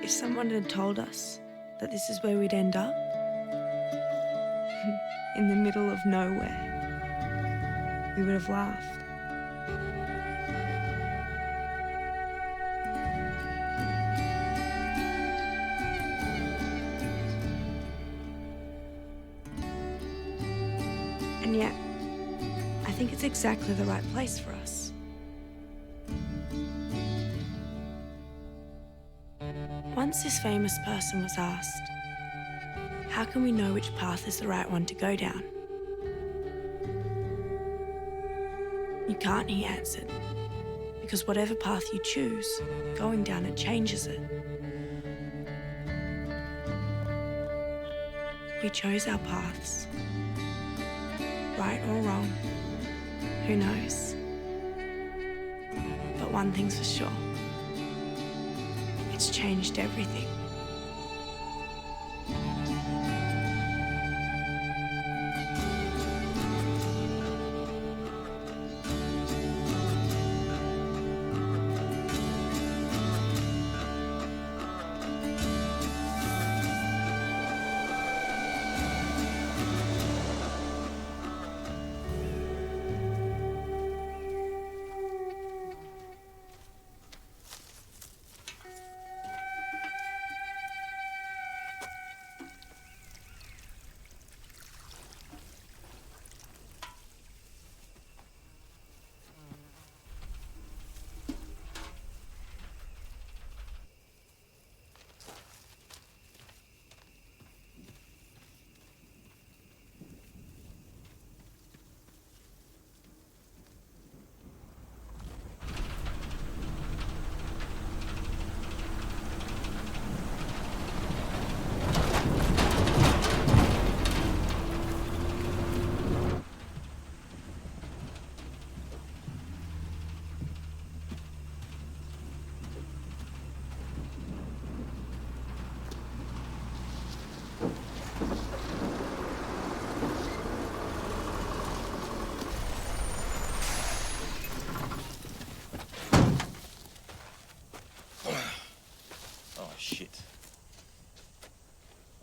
If someone had told us that this is where we'd end up, in the middle of nowhere, we would have laughed. And yet, I think it's exactly the right place for us. Once this famous person was asked, how can we know which path is the right one to go down? You can't, he answered, because whatever path you choose, going down it changes it. We chose our paths. Right or wrong, who knows? But one thing's for sure, it's changed everything.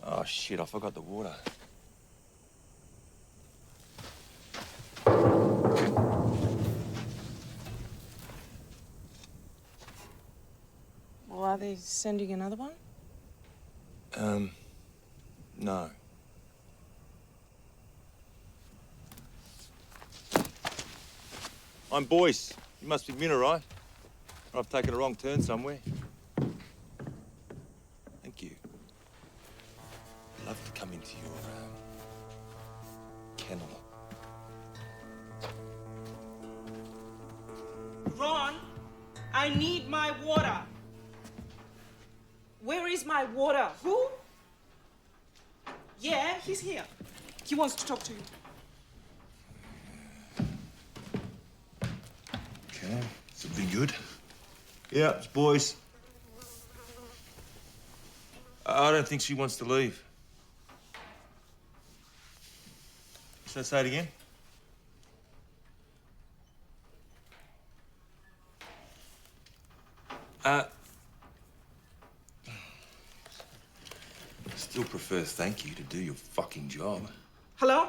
Oh, shit, I forgot the water. Well, are they sending another one? No. I'm Boyce. You must be Minna, right? Or I've taken a wrong turn somewhere. Thank you. I'd love to come into your, kennel. Ron, I need my water. Where is my water? Who? Yeah, he's here. He wants to talk to you. Okay, this will be good. Yeah, it's Boyce. I don't think she wants to leave. Should I say it again? Still prefers thank you to do your fucking job. Hello?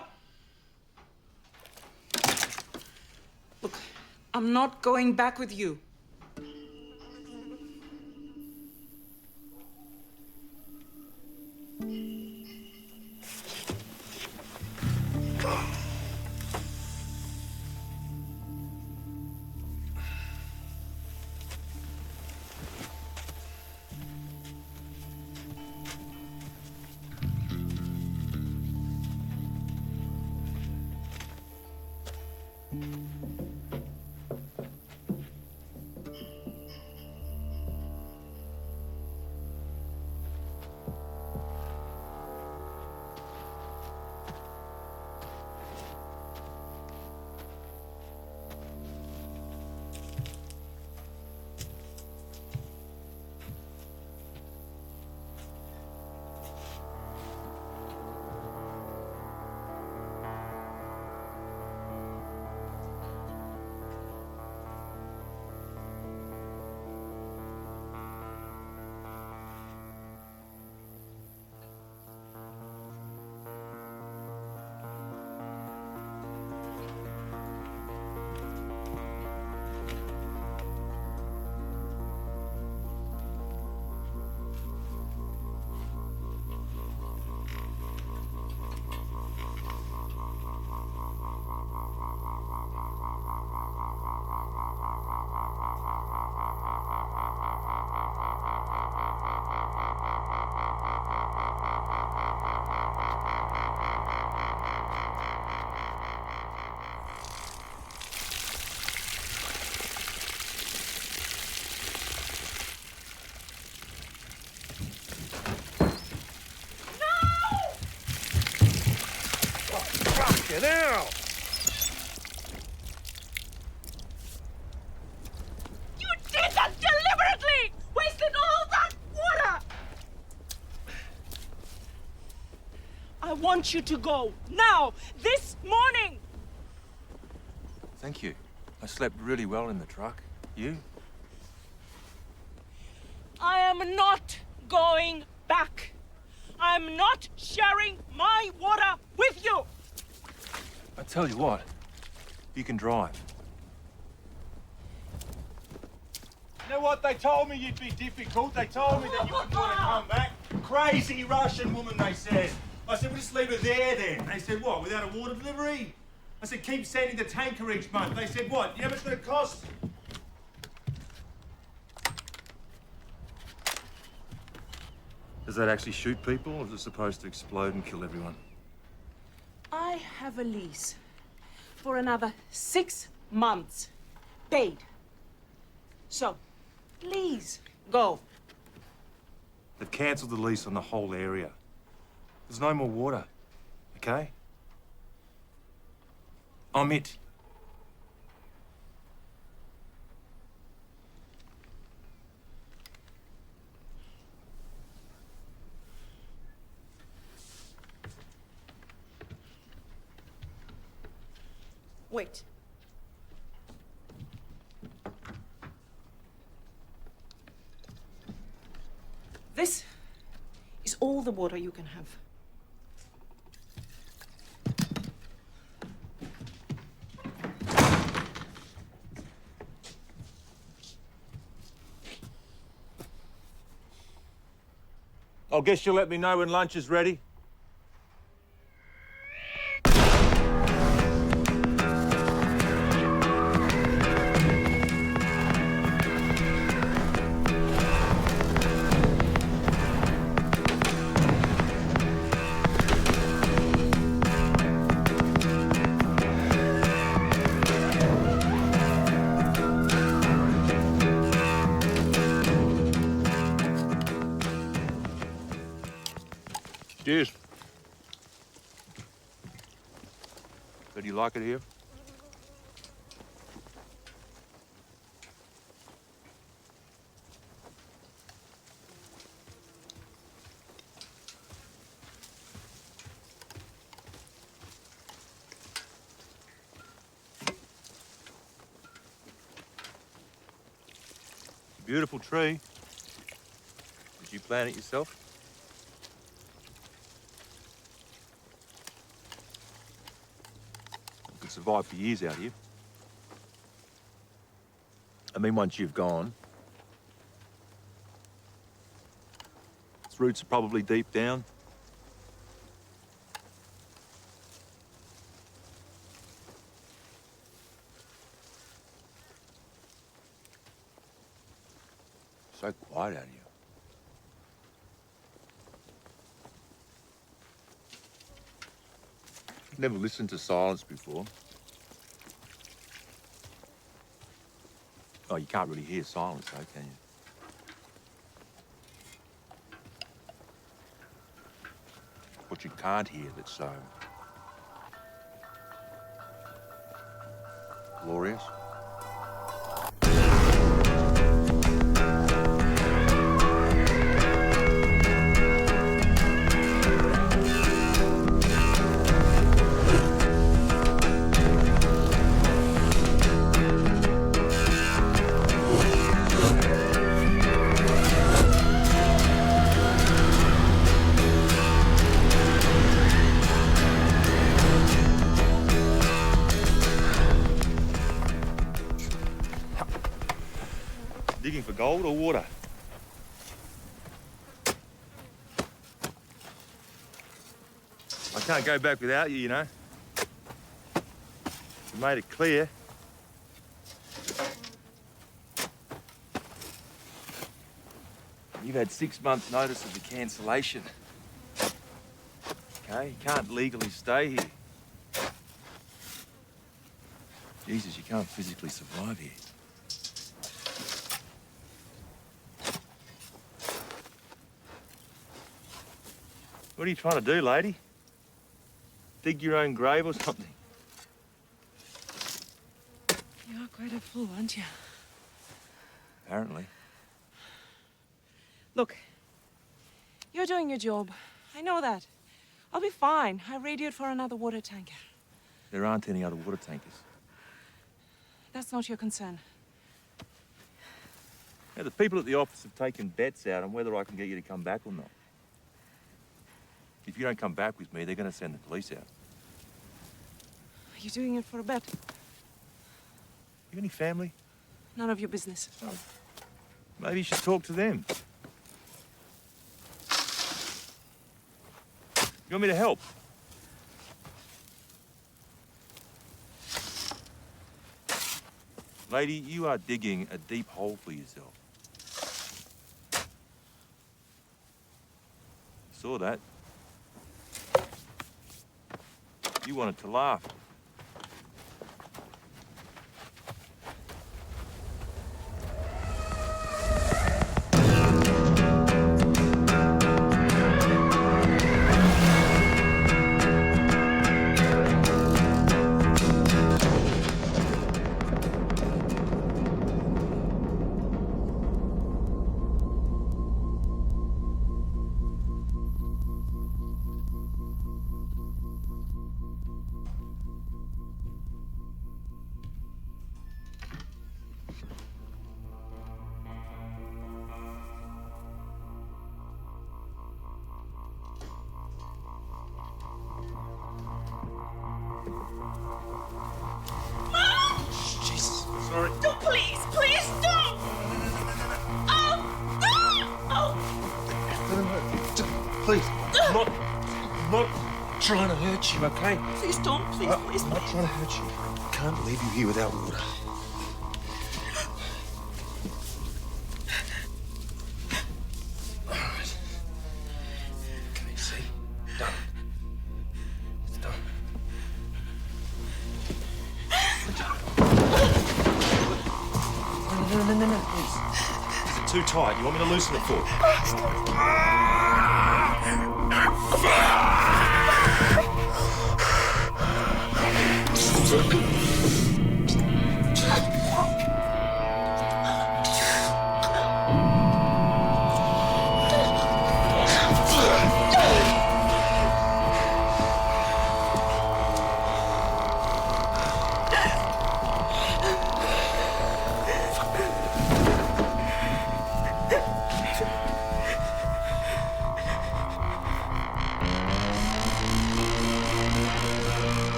Look, I'm not going back with you. Fucking hell! You did that deliberately! Wasted all that water! I want you to go, now, this morning! Thank you. I slept really well in the truck. You? I am not going back. I'm not sharing my water with you! I tell you what, you can drive. You know what? They told me you'd be difficult. They told me that you wouldn't want to come back. Crazy Russian woman, they said. I said, we'll just leave her there then. They said, what, without a water delivery? I said, keep sending the tanker each month. They said, what, you know how much it's going to cost? Does that actually shoot people, or is it supposed to explode and kill everyone? I have a lease for another 6 months, paid. So, please, go. They've cancelled the lease on the whole area. There's no more water, okay? I'm it. Wait. This is all the water you can have. I guess you'll let me know when lunch is ready. Cheers. So do you like it here? It's a beautiful tree. Did you plant it yourself? Survive for years out here. I mean, once you've gone, its roots are probably deep down. So quiet out here. Never listened to silence before. Oh, you can't really hear silence, though, can you? What you can't hear that's so glorious. Digging for gold or water? I can't go back without you, you know. You made it clear. You've had 6 months' notice of the cancellation. Okay, you can't legally stay here. Jesus, you can't physically survive here. What are you trying to do, lady? dig your own grave or something? You are quite a fool, aren't you? Apparently. Look, you're doing your job. I know that. I'll be fine. I radioed for another water tanker. There aren't any other water tankers. That's not your concern. Now, the people at the office have taken bets out on whether I can get you to come back or not. If you don't come back with me, they're going to send the police out. Are you doing it for a bet? You got any family? None of your business. Maybe you should talk to them. You want me to help? Lady, you are digging a deep hole for yourself. Saw that. You wanted to laugh. Sorry. Don't, please, please don't! Oh! Oh! Please, I'm not trying to hurt you, okay? Please don't, please, please. I'm not trying to hurt you. I can't leave you here without water. All right. Okay, see? Done. It's done. No, please. Is it too tight? You want me to loosen it for you?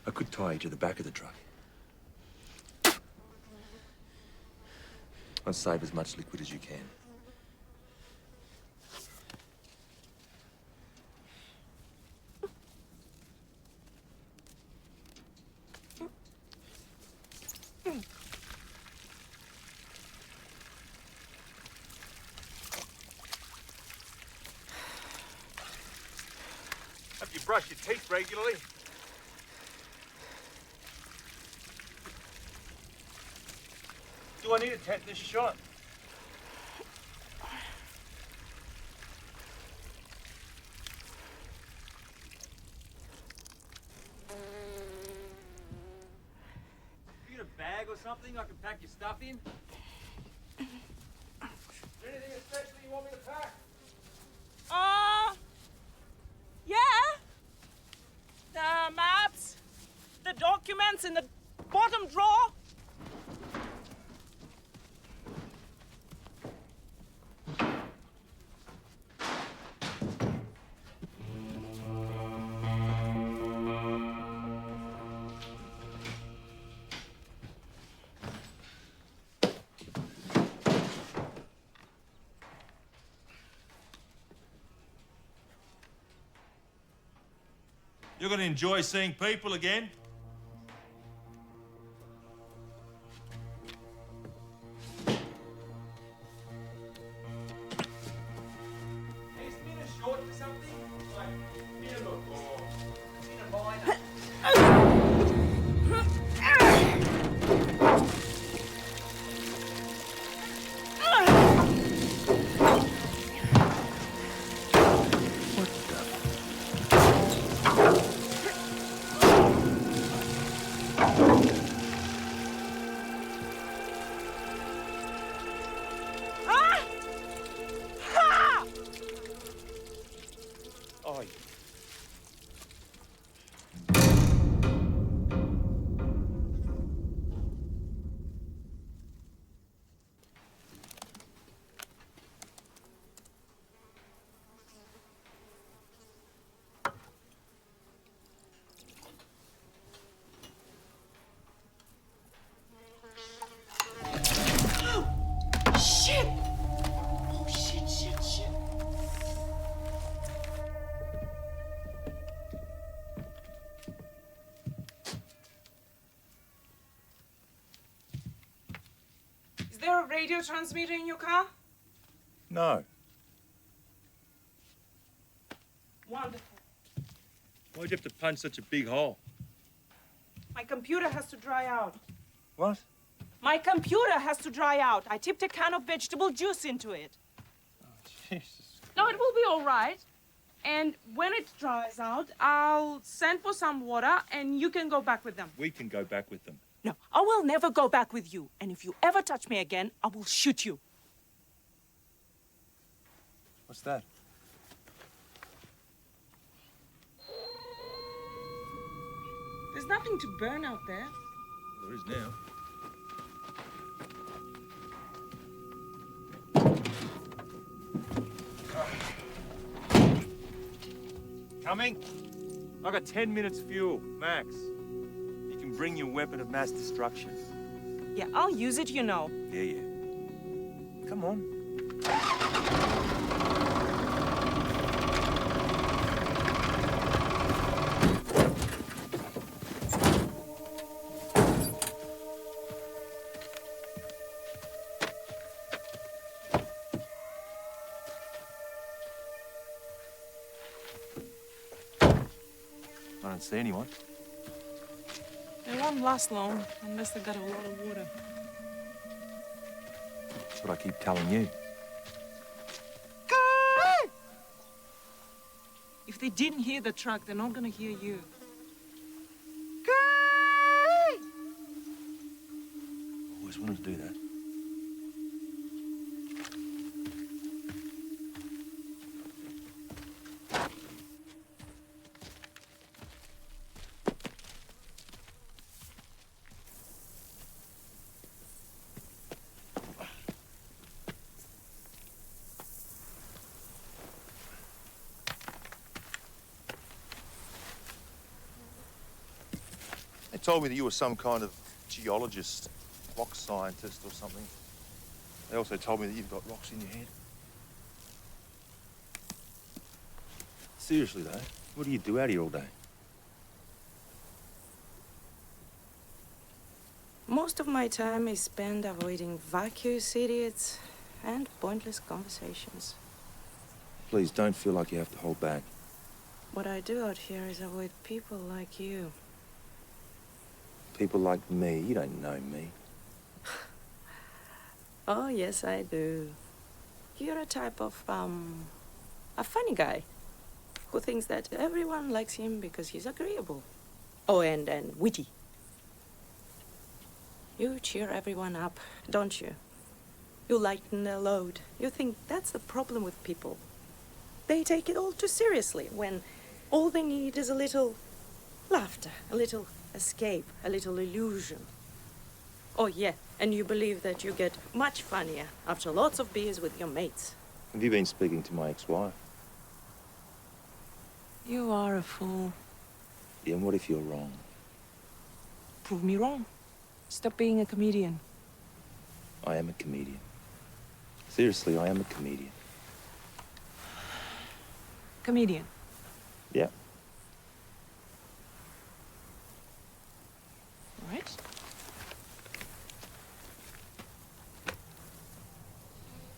I could tie you to the back of the truck. I'll save as much liquid as you can. Have you brushed your teeth regularly? Do I need a tetanus shot? You got a bag or something I can pack your stuff in? Is there anything especially you want me to pack? Yeah. The maps, the documents in the bottom drawer. You're going to enjoy seeing people again. Oh, Shit! Oh, shit, shit, shit. Is there a radio transmitter in your car? no. Wonderful. Why'd you have to punch such a big hole? My computer has to dry out. What? My computer has to dry out. I tipped a can of vegetable juice into it. Jesus. No, it will be all right. And when it dries out, I'll send for some water and you can go back with them. We can go back with them. No, I will never go back with you. And if you ever touch me again, I will shoot you. What's that? There's nothing to burn out there. There is now. Coming? I got 10 minutes fuel, max. You can bring your weapon of mass destruction. Yeah, I'll use it, you know. Yeah. Come on. I don't see anyone. They won't last long unless they got a lot of water. That's what I keep telling you. If they didn't hear the truck, they're not gonna hear you. Always wanted to do that. They told me that you were some kind of geologist, rock scientist or something. They also told me that you've got rocks in your head. Seriously though, what do you do out here all day? Most of my time is spent avoiding vacuous idiots and pointless conversations. Please don't feel like you have to hold back. What I do out here is avoid people like you. People like me, you don't know me. Oh, yes, I do. You're a type of, a funny guy who thinks that everyone likes him because he's agreeable. Oh, and witty. You cheer everyone up, don't you? You lighten their load. You think that's the problem with people. They take it all too seriously when all they need is a little laughter, a little escape, a little illusion. Oh, yeah, and you believe that you get much funnier after lots of beers with your mates. Have you been speaking to my ex-wife? You are a fool. Yeah, and what if you're wrong? Prove me wrong. Stop being a comedian. I am a comedian. Seriously, I am a comedian. Comedian. Yeah. Right?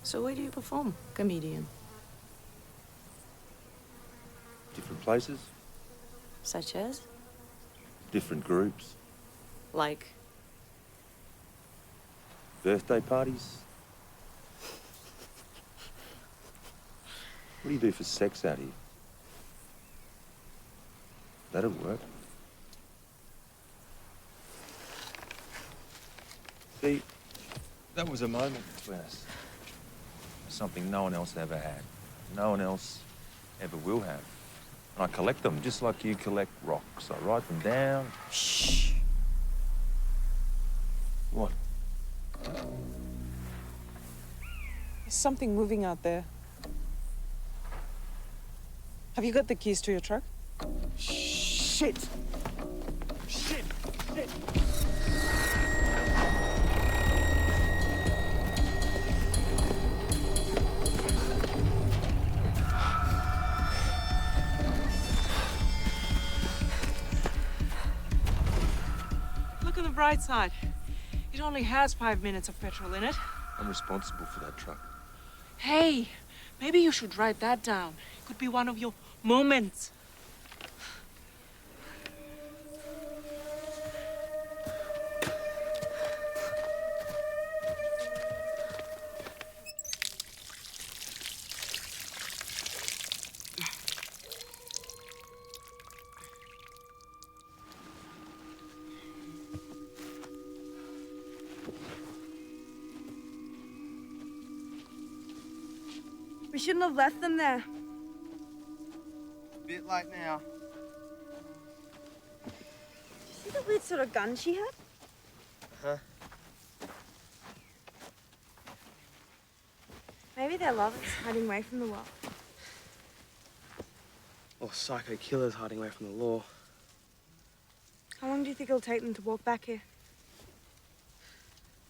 So where do you perform, comedian? Different places, Such as? different groups, Like, birthday parties. What do you do for sex out here? That'll work. See, that was a moment between us. Something no one else ever had. No one else ever will have. And I collect them just like you collect rocks. I write them down. Shh. What? There's something moving out there. Have you got the keys to your truck? Shit! Shit! Shit! Look at the bright side. It only has 5 minutes of petrol in it. I'm responsible for that truck. Hey, maybe you should write that down. It could be one of your moments. We shouldn't have left them there. Bit late now. Did you see the weird sort of gun she had? Huh? Maybe they're lovers hiding away from the world. Or psycho killers hiding away from the law. How long do you think it'll take them to walk back here?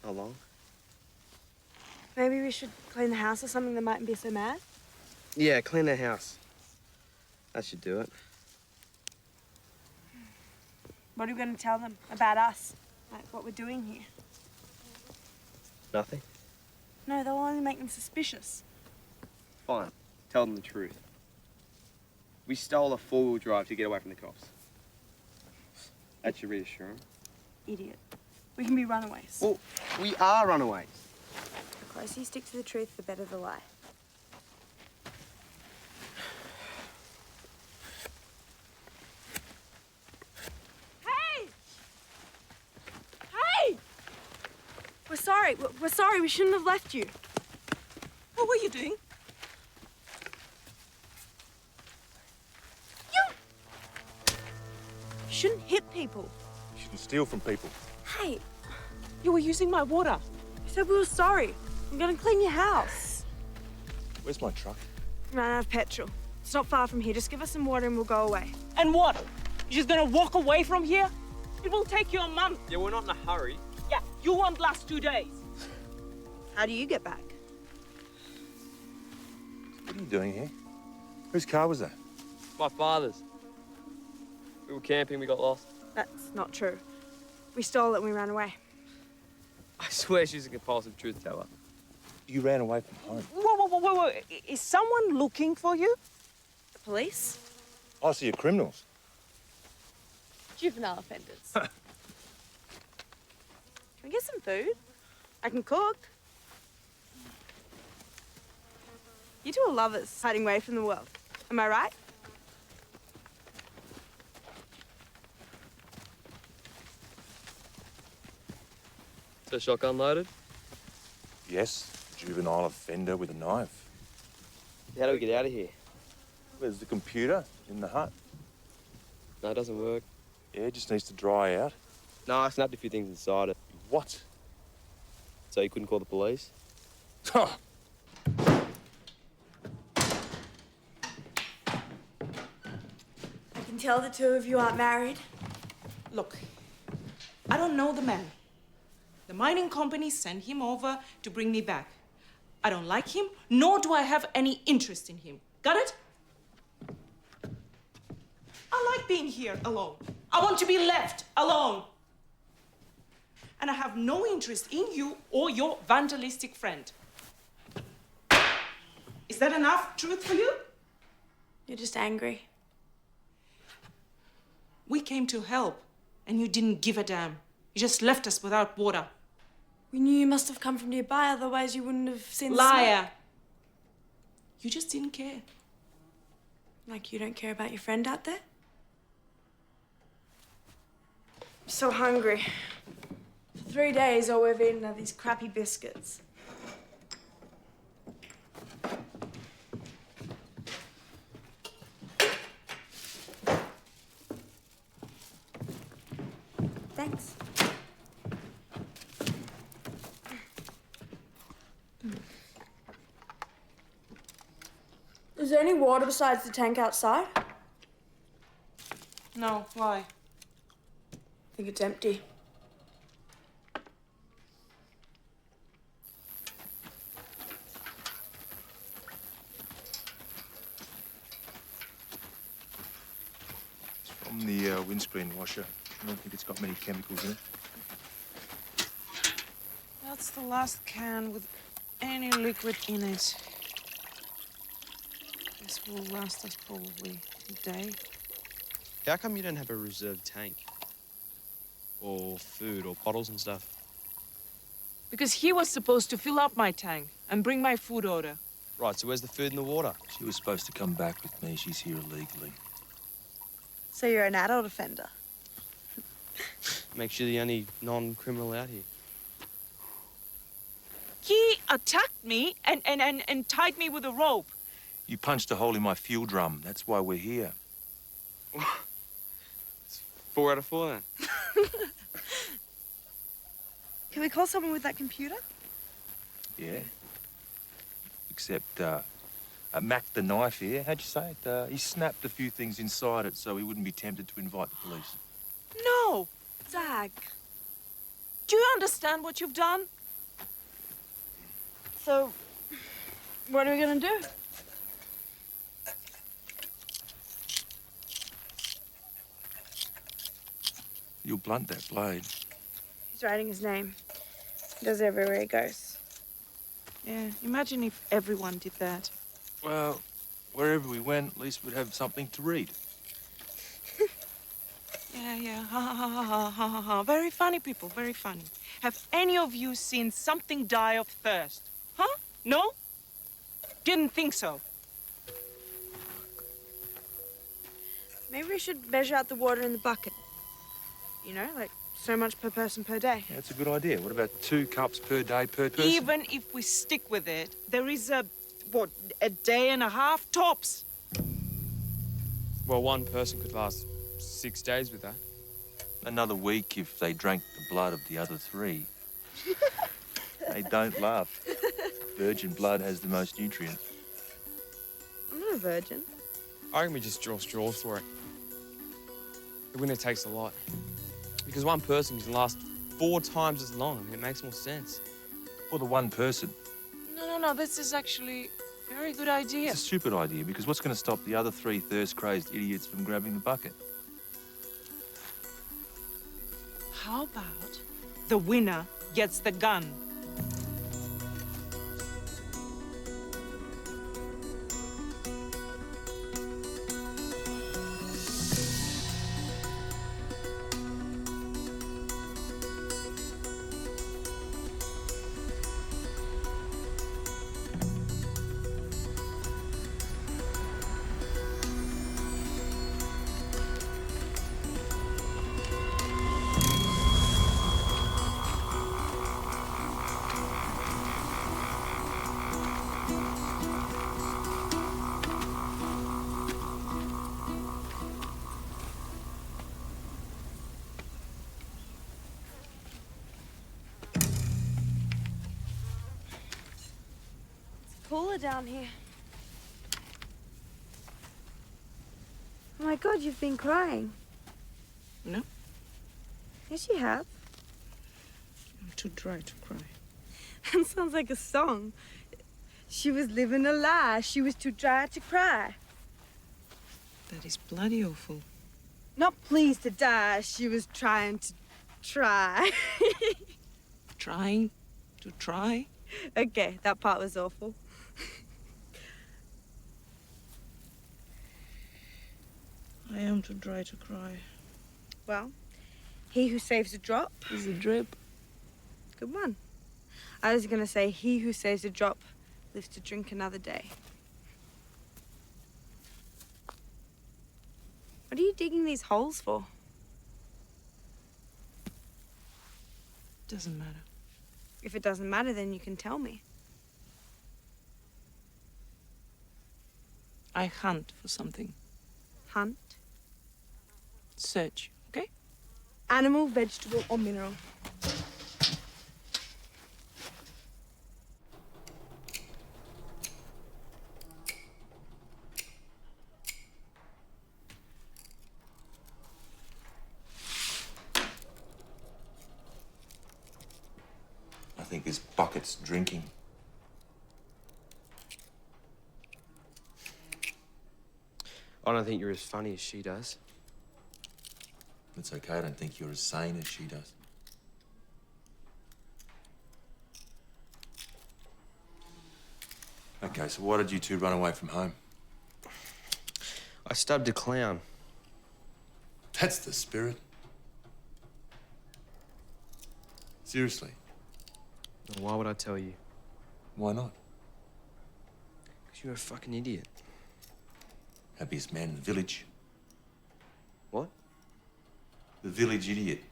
How long? Maybe we should clean the house or something that mightn't be so mad. Yeah, clean their house. That should do it. What are we going to tell them about us? Like what we're doing here? Nothing? No, they'll only make them suspicious. Fine. Tell them the truth. We stole a four-wheel drive to get away from the cops. That should reassure them. Idiot. We can be runaways. Well, we are runaways. The closer you stick to the truth, the better the lie. Hey! Hey! We're sorry. We're sorry. We shouldn't have left you. What were you doing? You shouldn't hit people. You shouldn't steal from people. Hey, You were using my water. you said we were sorry. I'm gonna clean your house. Where's my truck? Ran out of petrol. It's not far from here. Just give us some water and we'll go away. And what? You're just gonna walk away from here? It will take you a month. Yeah, we're not in a hurry. Yeah, you won't last 2 days. How do you get back? What are you doing here? Whose car was that? My father's. We were camping, we got lost. That's not true. We stole it and we ran away. I swear she's a compulsive truth teller. You ran away from home. Whoa. Is someone looking for you? The police? I see you're criminals. Juvenile offenders. Can we get some food? I can cook. You two are lovers, hiding away from the world. Am I right? So shotgun loaded? Yes, juvenile offender with a knife. How do we get out of here? Where's the computer? In the hut. No, it doesn't work. Yeah, it just needs to dry out. No, I snapped a few things inside it. What? So you couldn't call the police? Ha! I can tell the two of you aren't married. Look, I don't know the man. The mining company sent him over to bring me back. I don't like him, nor do I have any interest in him. Got it? I like being here alone. I want to be left alone. And I have no interest in you or your vandalistic friend. Is that enough truth for you? You're just angry. We came to help, and you didn't give a damn. You just left us without water. We knew you must have come from nearby, otherwise you wouldn't have seen the Liar. smoke. You just didn't care. Like you don't care about your friend out there? So hungry. For 3 days, all we've eaten are these crappy biscuits. Thanks. Is there any water besides the tank outside? No, why? I think it's empty. It's from the windscreen washer. I don't think it's got many chemicals in it. That's the last can with any liquid in it. This will last us probably a day. How come you don't have a reserve tank? Or food or bottles and stuff? Because he was supposed to fill up my tank and bring my food order. Right, so where's the food and the water? She was supposed to come back with me. She's here illegally. So you're an adult offender? Makes you the only non-criminal out here. He attacked me and tied me with a rope. You punched a hole in my fuel drum. That's why we're here. It's 4 out of 4 then. Can we call someone with that computer? Yeah. Except, Mac the knife here, how'd you say it? He snapped a few things inside it so he wouldn't be tempted to invite the police. No! Zach. Do you understand what you've done? So, what are we gonna do? You'll blunt that blade. He's writing his name. He does it everywhere he goes. Yeah, imagine if everyone did that. Well, wherever we went, at least we'd have something to read. Yeah, ha ha ha ha ha ha ha. Very funny people, very funny. Have any of you seen something die of thirst? Huh? No? Didn't think so. Maybe we should measure out the water in the bucket. You know, like so much per person per day. Yeah, that's a good idea. What about 2 cups per day per person? Even if we stick with it, there is a day and a half tops. Well, one person could last 6 days with that. Another week if they drank the blood of the other 3. They don't laugh. Virgin blood has the most nutrients. I'm not a virgin. I reckon we just draw straws for it. The winner takes a lot. Because one person can last 4 times as long. I mean, it makes more sense. For the one person. No, this is actually a very good idea. It's a stupid idea because what's going to stop the other 3 thirst-crazed idiots from grabbing the bucket? How about the winner gets the gun? Cooler down here. Oh my God, you've been crying. No, Yes, you have. I'm too dry to cry. That sounds like a song. She was living a lie. She was too dry to cry. That is bloody awful. Not pleased to die. She was trying to try. Trying to try? Okay, that part was awful. I am too dry to cry. Well, he who saves a drop. Is a drip. Good one. I was gonna say, he who saves a drop lives to drink another day. What are you digging these holes for? Doesn't matter. If it doesn't matter, then you can tell me. I hunt for something. Hunt? Search, okay? Animal, vegetable, or mineral? I think this bucket's drinking. I don't think you're as funny as she does. It's okay, I don't think you're as sane as she does. Okay, so why did you two run away from home? I stubbed a clown. That's the spirit. Seriously, Why would I tell you? why not? Because you're a fucking idiot. Happiest man in the village. What? The village idiot.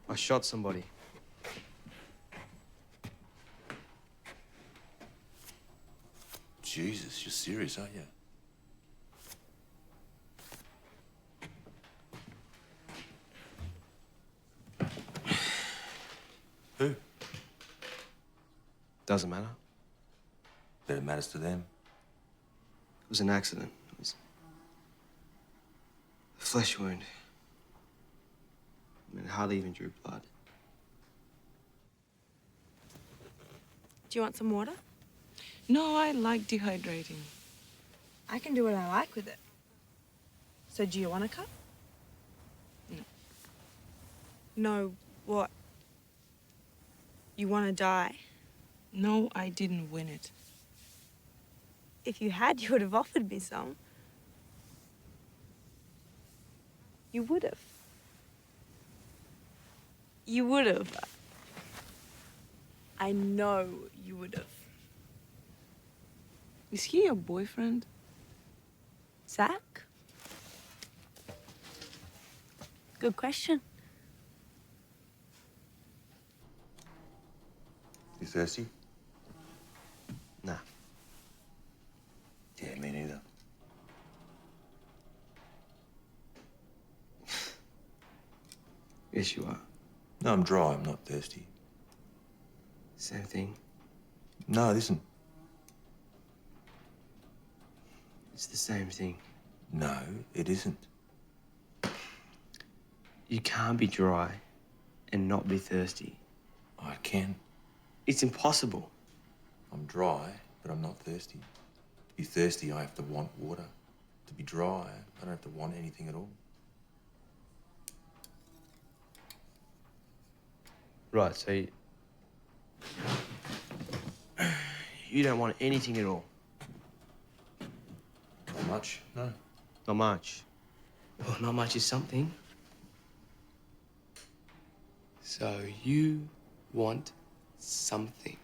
I shot somebody. Jesus, you're serious, aren't you? Who? Doesn't matter. But it matters to them. It was an accident. It was a flesh wound. I mean, it hardly even drew blood. Do you want some water? No, I like dehydrating. I can do what I like with it. So do you want a cup? No. No, what? You want to die? No, I didn't win it. If you had, you would have offered me some. You would have. You would have. I know you would have. Is he your boyfriend? Zach? Good question. You thirsty? Nah. Yeah, me neither. Yes, you are. No, I'm dry, I'm not thirsty. Same thing. No, it isn't. It's the same thing. No, it isn't. You can't be dry and not be thirsty. I can. It's impossible. I'm dry, but I'm not thirsty. To be thirsty, I have to want water. To be dry, I don't have to want anything at all. Right, so you don't want anything at all. Not much, no. Not much. Well, not much is something. So you want something.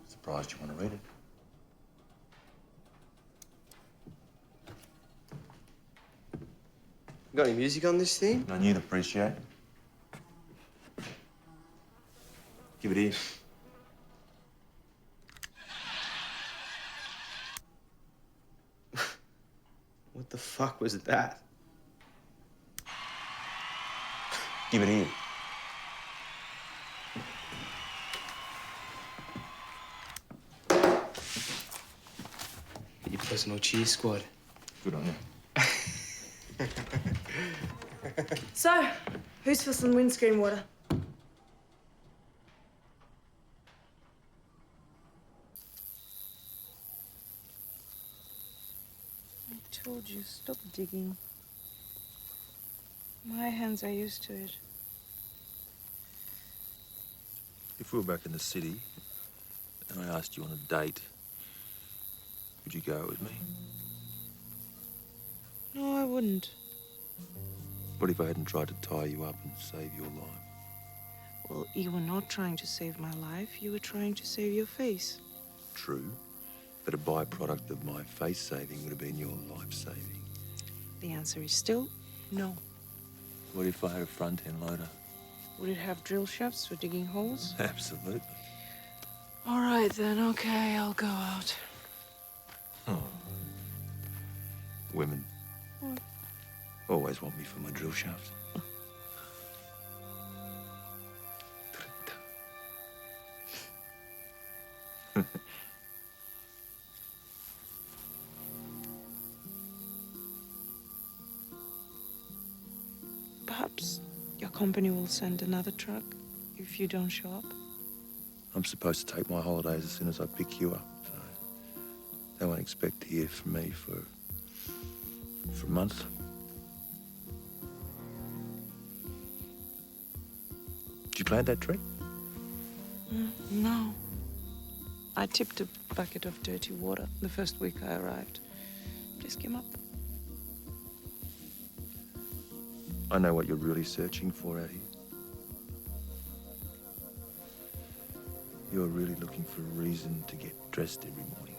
Surprised you want to read it. Got any music on this thing? None you'd appreciate. Give it here. What the fuck was that? Give it here. Your personal cheese squad. Good on you. So, who's for some windscreen water? I told you, stop digging. My hands are used to it. If we were back in the city and I asked you on a date, would you go out with me? No, I wouldn't. What if I hadn't tried to tie you up and save your life? Well, you were not trying to save my life. You were trying to save your face. True, but a byproduct of my face saving would have been your life saving. The answer is still no. What if I had a front end loader? Would it have drill shafts for digging holes? Absolutely. All right, then. Okay, I'll go out. Oh. Women always want me for my drill shafts. Perhaps your company will send another truck if you don't show up. I'm supposed to take my holidays as soon as I pick you up, so they won't expect to hear from me for a month. Did you plant that tree? No. I tipped a bucket of dirty water the first week I arrived. Just came up. I know what you're really searching for out here. You're really looking for a reason to get dressed every morning.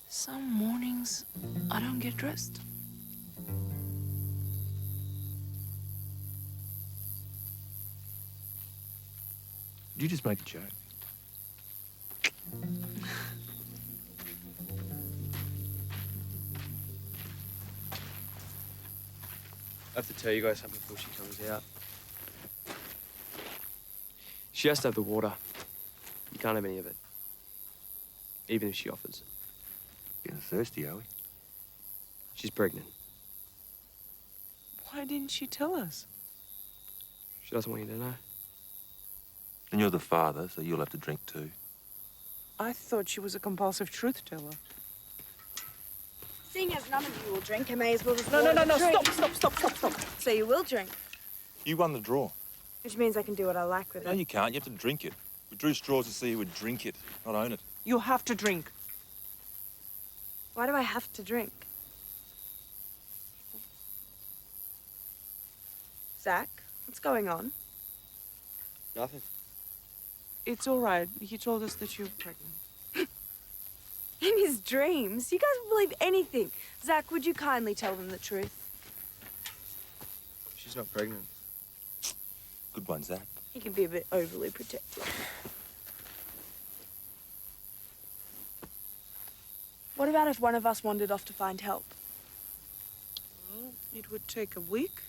Some mornings, I don't get dressed. Did you just make a joke? I have to tell you guys something before she comes out. She has to have the water. You can't have any of it. Even if she offers. Getting thirsty, are we? She's pregnant. Why didn't she tell us? She doesn't want you to know. And you're the father, so you'll have to drink too. I thought she was a compulsive truth teller. Seeing as none of you will drink, I may as well just No, order a drink. Stop. So you will drink, You won the draw. which means I can do what I like with No, it. you can't. You have to drink it. We drew straws to see who would drink it, not own it. You have to drink. Why do I have to drink? Zach, what's going on? Nothing. It's all right. He told us that you're pregnant. In his dreams? You guys will believe anything. Zach, would you kindly tell them the truth? She's not pregnant. Good one, Zach. He can be a bit overly protective. What about if one of us wandered off to find help? Well, it would take a week,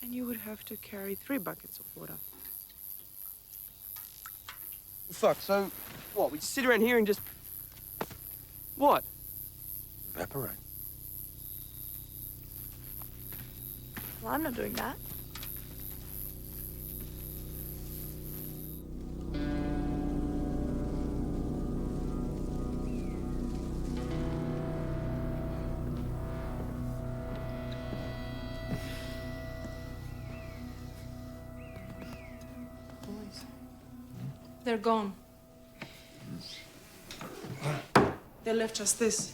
and you would have to carry 3 buckets of water. Fuck, so what? We sit around here and just... What? Evaporate. Well, I'm not doing that. Boys. They're gone. They left us this.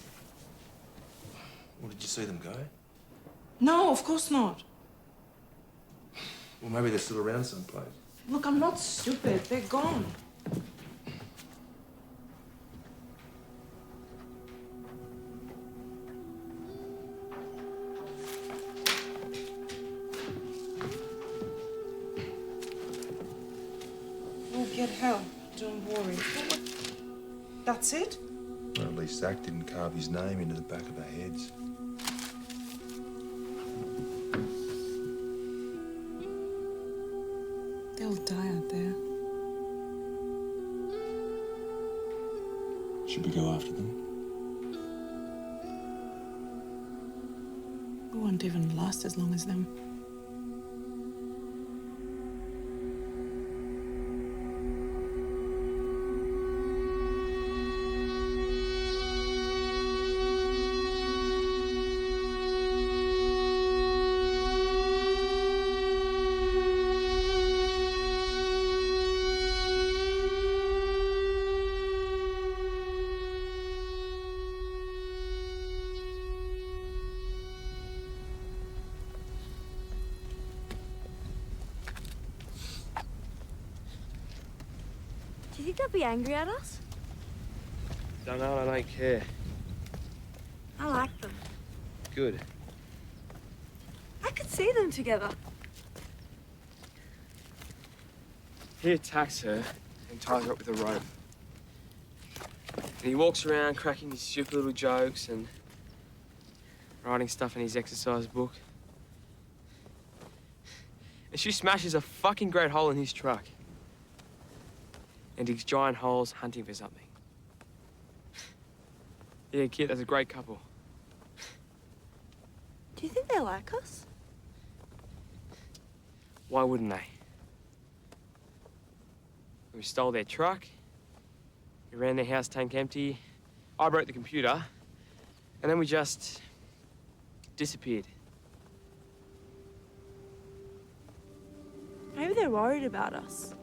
Well, did you see them go? No, of course not. Well, maybe they're still around someplace. Look, I'm not stupid. They're gone. We'll get help. Don't worry. That's it? Well, at least Zach didn't carve his name into the back of our heads. They'll die out there. Should we go after them? We won't even last as long as them. Do you think they'll be angry at us? Don't know, I don't care. I like them. Good. I could see them together. He attacks her and ties her up with a rope. And he walks around cracking his stupid little jokes and writing stuff in his exercise book. And she smashes a fucking great hole in his truck and digs giant holes hunting for something. Yeah, kid, that's a great couple. Do you think they like us? Why wouldn't they? We stole their truck, we ran their house tank empty, I broke the computer, and then we just disappeared. Maybe they're worried about us.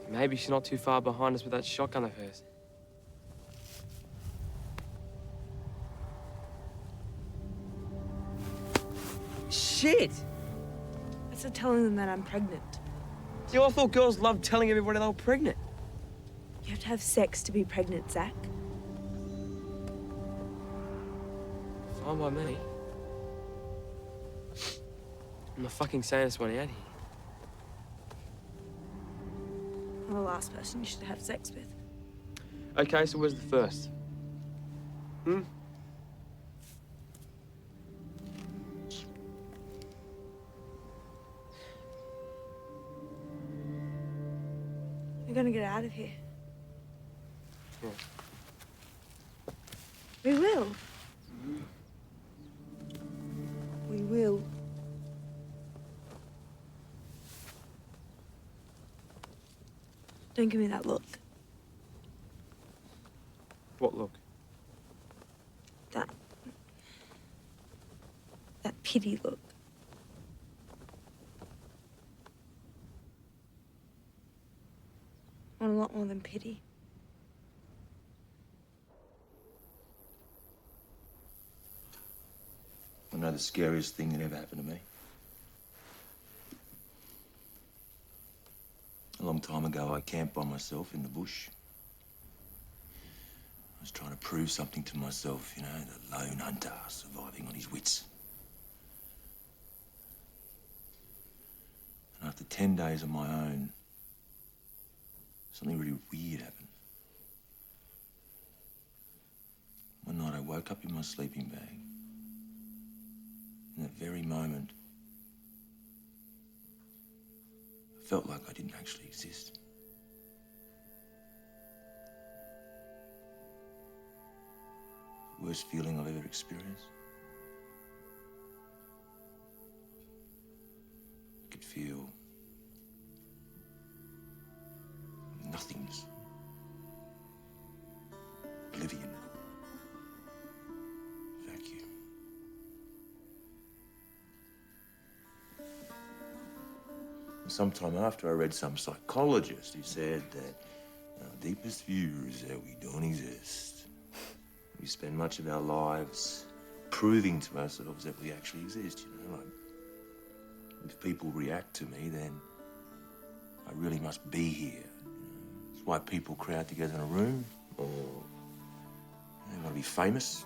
Maybe she's not too far behind us with that shotgun of hers. Shit! That's for telling them that I'm pregnant. See, I thought girls loved telling everybody they were pregnant. You have to have sex to be pregnant, Zach. Fine by me. I'm the fucking sanest one out here. I'm the last person you should have sex with. Okay, so where's the first? Hmm? We're gonna get out of here. Yeah. We will. We will. Don't give me that look. What look? That pity look. I want a lot more than pity. I know the scariest thing that ever happened to me. A long time ago, I camped by myself in the bush. I was trying to prove something to myself, you know, the lone hunter surviving on his wits. And after 10 days on my own, something really weird happened. One night I woke up in my sleeping bag. In that very moment, I felt like I didn't actually exist. The worst feeling I've ever experienced. I could feel nothingness. Oblivion. Vacuum. And sometime after, I read some psychologist who said that our deepest fear is that we don't exist. We spend much of our lives proving to ourselves that we actually exist, you know, like, if people react to me, then I really must be here. It's why people crowd together in a room, or they want to be famous.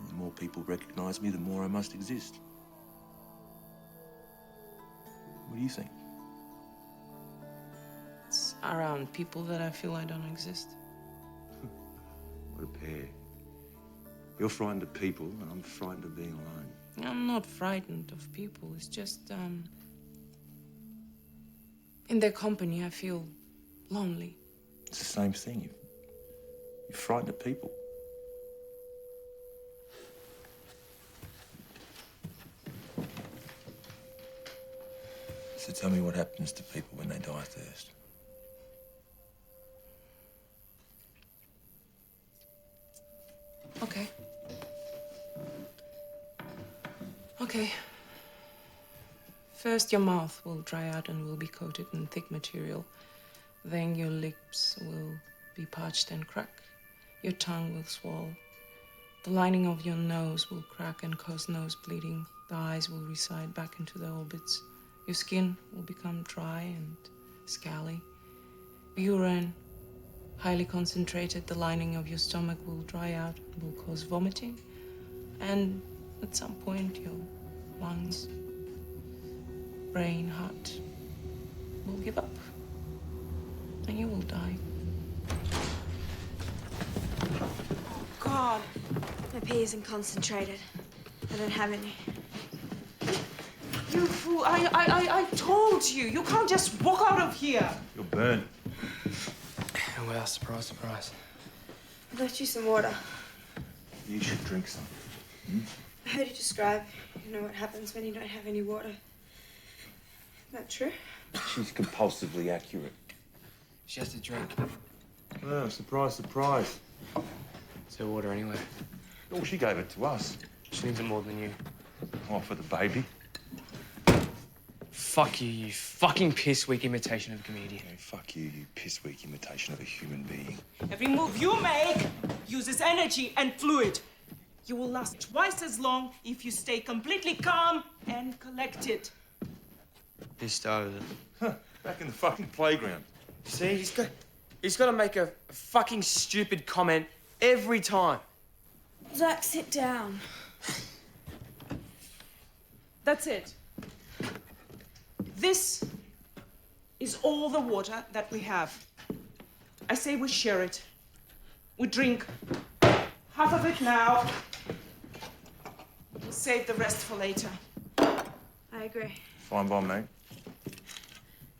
The more people recognize me, the more I must exist. What do you think? It's around people that I feel I don't exist. What a pair. You're frightened of people, and I'm frightened of being alone. I'm not frightened of people. It's just, in their company, I feel lonely. It's the same thing. You're frightened of people. So tell me what happens to people when they die of thirst. Okay. Okay. First, your mouth will dry out and will be coated in thick material. Then your lips will be parched and crack. Your tongue will swell. The lining of your nose will crack and cause nose bleeding. The eyes will recede back into their orbits. Your skin will become dry and scaly. urine, highly concentrated, the lining of your stomach will dry out, will cause vomiting, and at some point your lungs, brain, heart will give up, and you will die. God, my pee isn't concentrated. I don't have any. You fool, I told you, you can't just walk out of here. You're burnt. Well, surprise, surprise. I left you some water. You should drink some. I heard you describe, what happens when you don't have any water. Isn't that true? She's compulsively accurate. She has to drink. Oh, surprise, surprise. It's her water anyway. Oh, she gave it to us. She needs it more than you. Oh, for the baby. Fuck you, you fucking piss-weak imitation of a comedian. Oh, fuck you, you piss-weak imitation of a human being. Every move you make uses energy and fluid. You will last twice as long if you stay completely calm and collected. He started it. Huh, back in the fucking playground. See, he's got to make a fucking stupid comment every time. Zach, sit down. That's it. This is all the water that we have. I say we share it. We drink half of it now. We'll save the rest for later. I agree. Fine by me.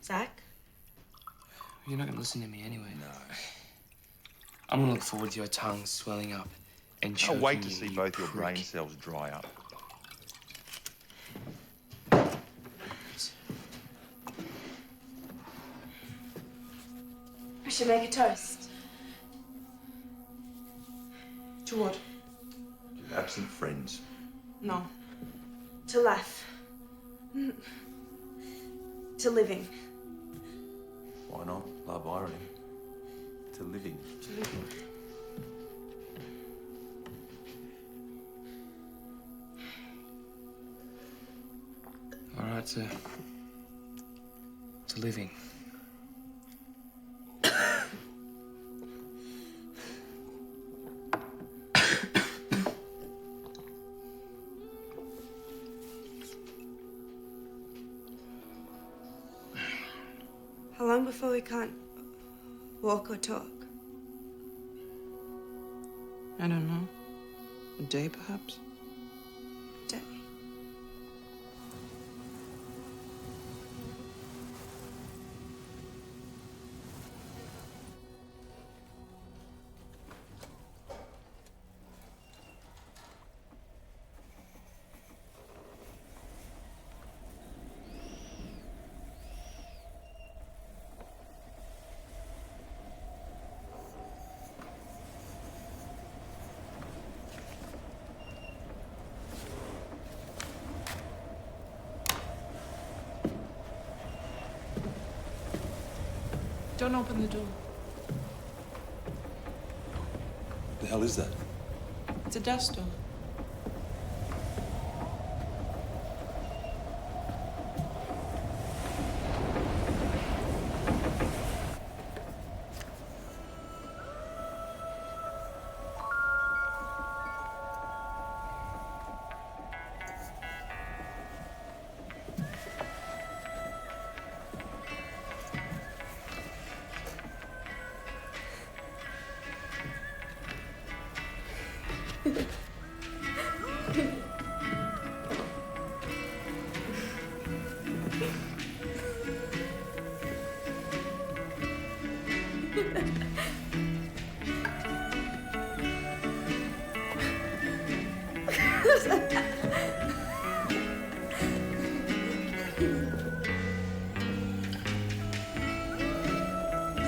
Zach? You're not going to listen to me anyway. No. I'm going to look forward to your tongue swelling up and choking I'll wait to you, see you both your prick. brain cells dry up. I should make a toast. To what? Absent friends. No. To life. To living. Why not? Love irony. To living. To living. All right, to living. How long before we can't walk or talk? I don't know. A day, perhaps? Day. Don't open the door. The hell is that? It's a dust door.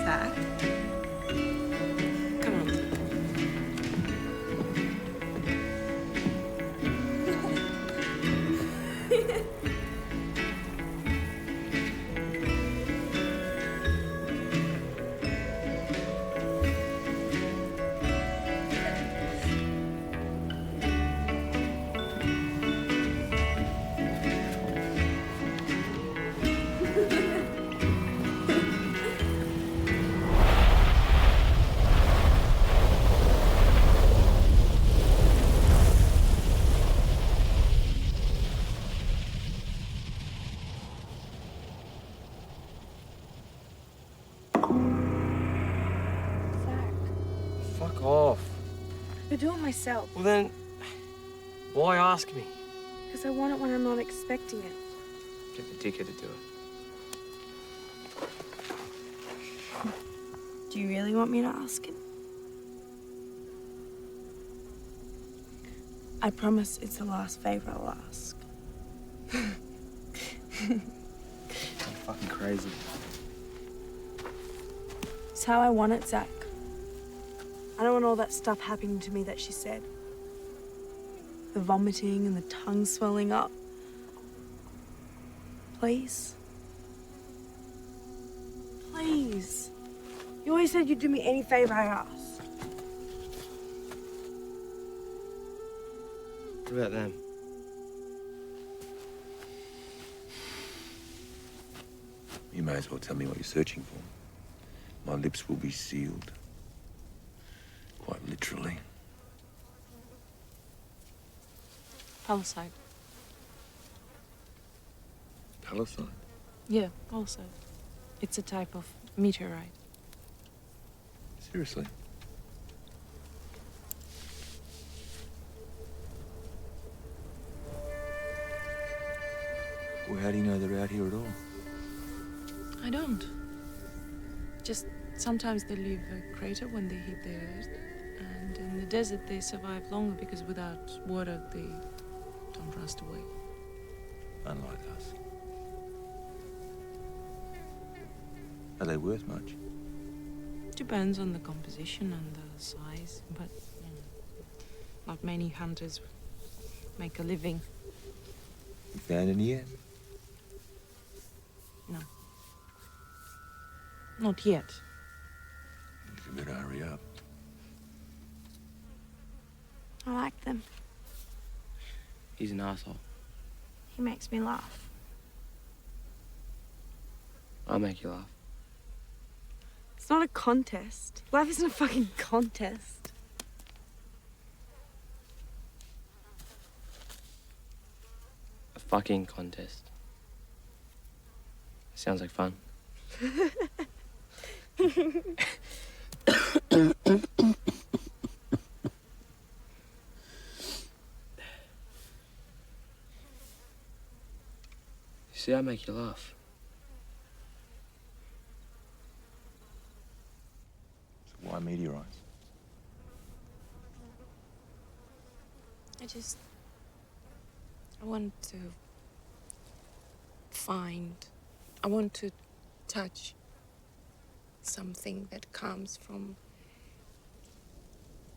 Zach? Come on. I'll do it myself. Well then, why ask me? Because I want it when I'm not expecting it. Get the dickhead to do it. Do you really want me to ask him? I promise it's the last favor I'll ask. You're fucking crazy. It's how I want it, Zach. I don't want all that stuff happening to me that she said. The vomiting and the tongue swelling up. Please. Please. You always said you'd do me any favor I asked. What about them? You may as well tell me what you're searching for. My lips will be sealed. Quite literally. Palisade. Palisade? Yeah, palisade. It's a type of meteorite. Seriously? Well, how do you know they're out here at all? I don't. Just sometimes they leave a crater when they hit the earth. And in the desert they survive longer because without water they don't rust away. Unlike us. Are they worth much? Depends on the composition and the size, but not many hunters make a living. You found any yet? No. Not yet. You better hurry up. I like them. He's an asshole. He makes me laugh. I'll make you laugh. It's not a contest. Life isn't a fucking contest. A fucking contest. Sounds like fun. See, I make you laugh. So why meteorites? I want to touch something that comes from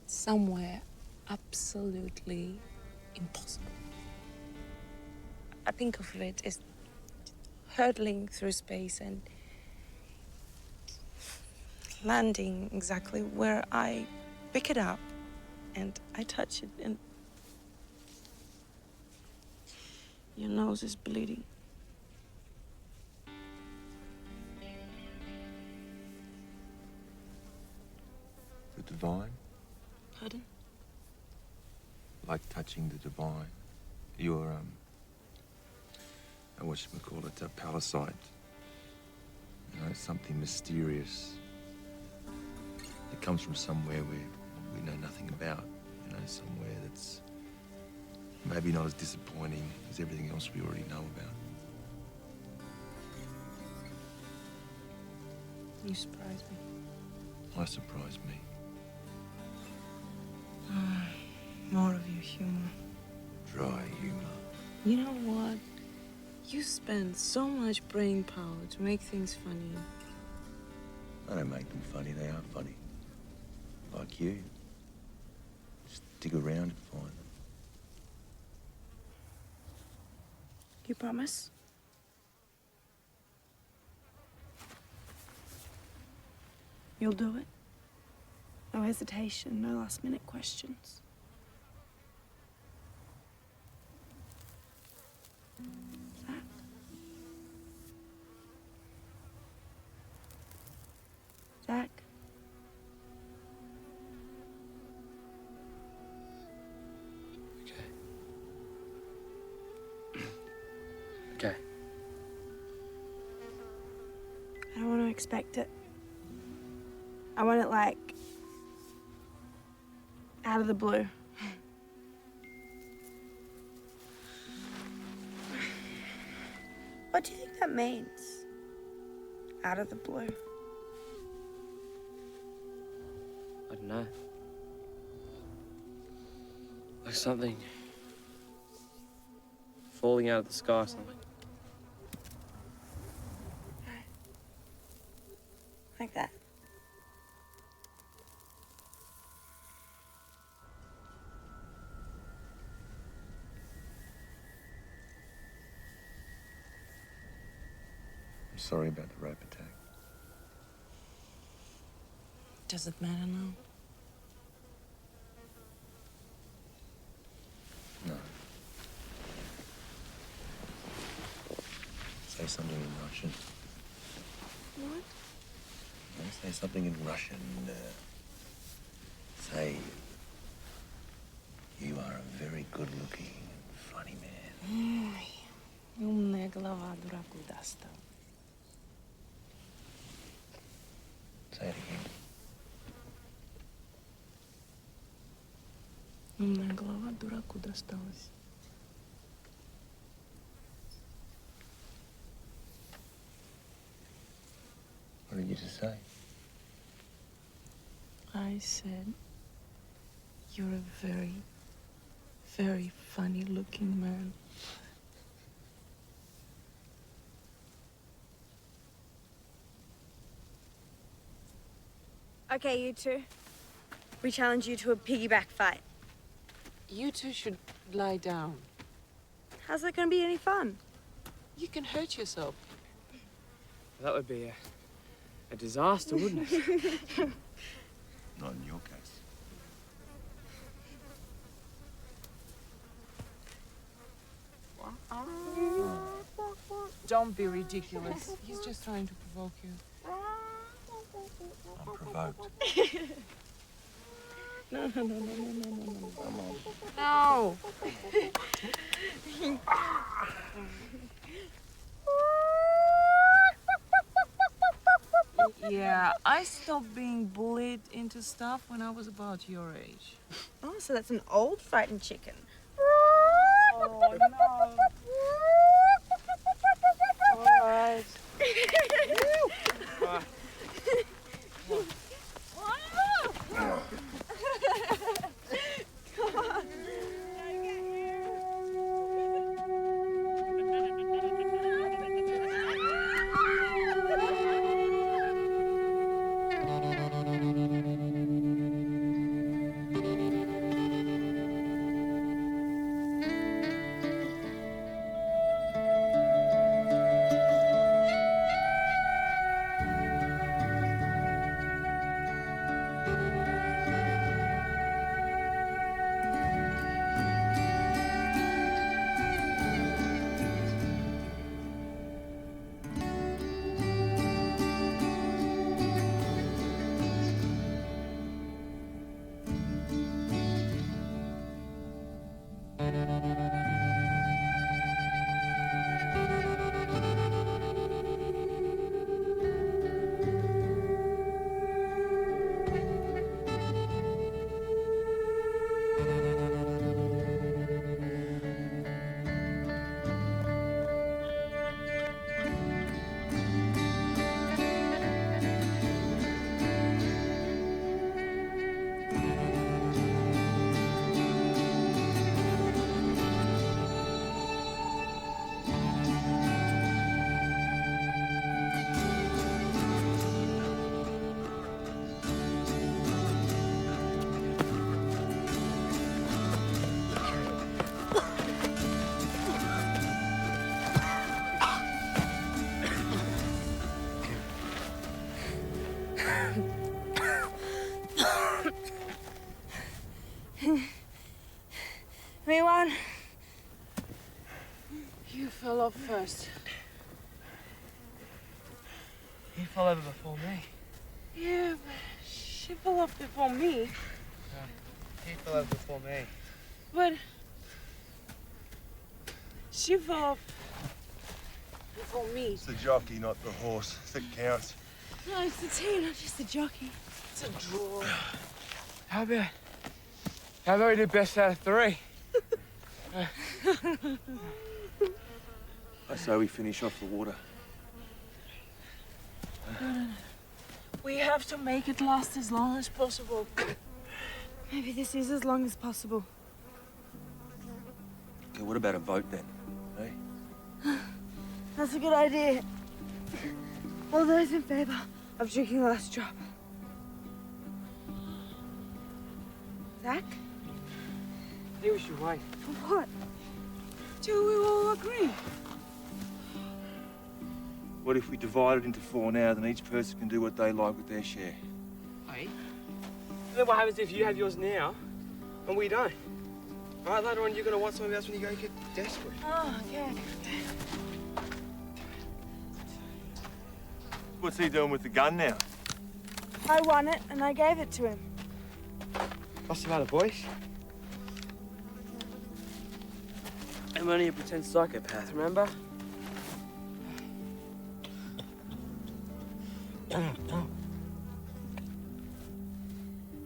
somewhere absolutely impossible. I think of it as hurtling through space and landing exactly where I pick it up and I touch it and your nose is bleeding. The divine? Pardon? Like touching the divine. Your, whatchamacallit, palisade. You know, something mysterious. It comes from somewhere where we know nothing about. You know, somewhere that's maybe not as disappointing as everything else we already know about. You surprise me. I surprise me. More of your humor. Dry humour. You know what? You spend so much brain power to make things funny. I don't make them funny, they are funny. Like you. Just dig around and find them. You promise? You'll do it? No hesitation, no last-minute questions. Zach? Zach? Okay. Okay. I don't want to expect it. I want it like Out of the blue. What do you think that means? Out of the blue. I don't know. Like something falling out of the sky or something. Like that. I'm sorry about the rope attack. Does it matter now? No. Say something in Russian. What? Say something in Russian. Say, you are a very good-looking and funny man. Умная голова дураку достал. Say it again. Умная голова дураку досталась. What did you just say? I said, you're a very, very funny looking man. Okay, you two. We challenge you to a piggyback fight. You two should lie down. How's that gonna be any fun? You can hurt yourself. That would be a disaster, wouldn't it? Not in your case. Don't be ridiculous. He's just trying to provoke you. I'm provoked. No. Come on. No. Yeah, I stopped being bullied into stuff when I was about your age. Oh, so that's an old frightened chicken. Oh, no. All right. Anyone? You fell off first. You fell over before me. Yeah, but she fell off before me. He fell over before me. But she fell off before me. It's the jockey, not the horse, that counts. No, it's the team, not just the jockey. It's a draw. How about How about we do best out of 3? I say we finish off the water. We have to make it last as long as possible. Maybe this is as long as possible. Okay, what about a vote then? Hey? That's a good idea. All those in favour of drinking the last drop. Zach? I think we should wait. For what? Till we all agree. What if we divide it into 4 now, then each person can do what they like with their share? Wait. Then what happens if you have yours now and we don't? All right, later on you're going to want something else when you go get desperate. Oh, okay. What's he doing with the gun now? I won it and I gave it to him. What's the matter, boys? I'm only a pretend psychopath, remember? I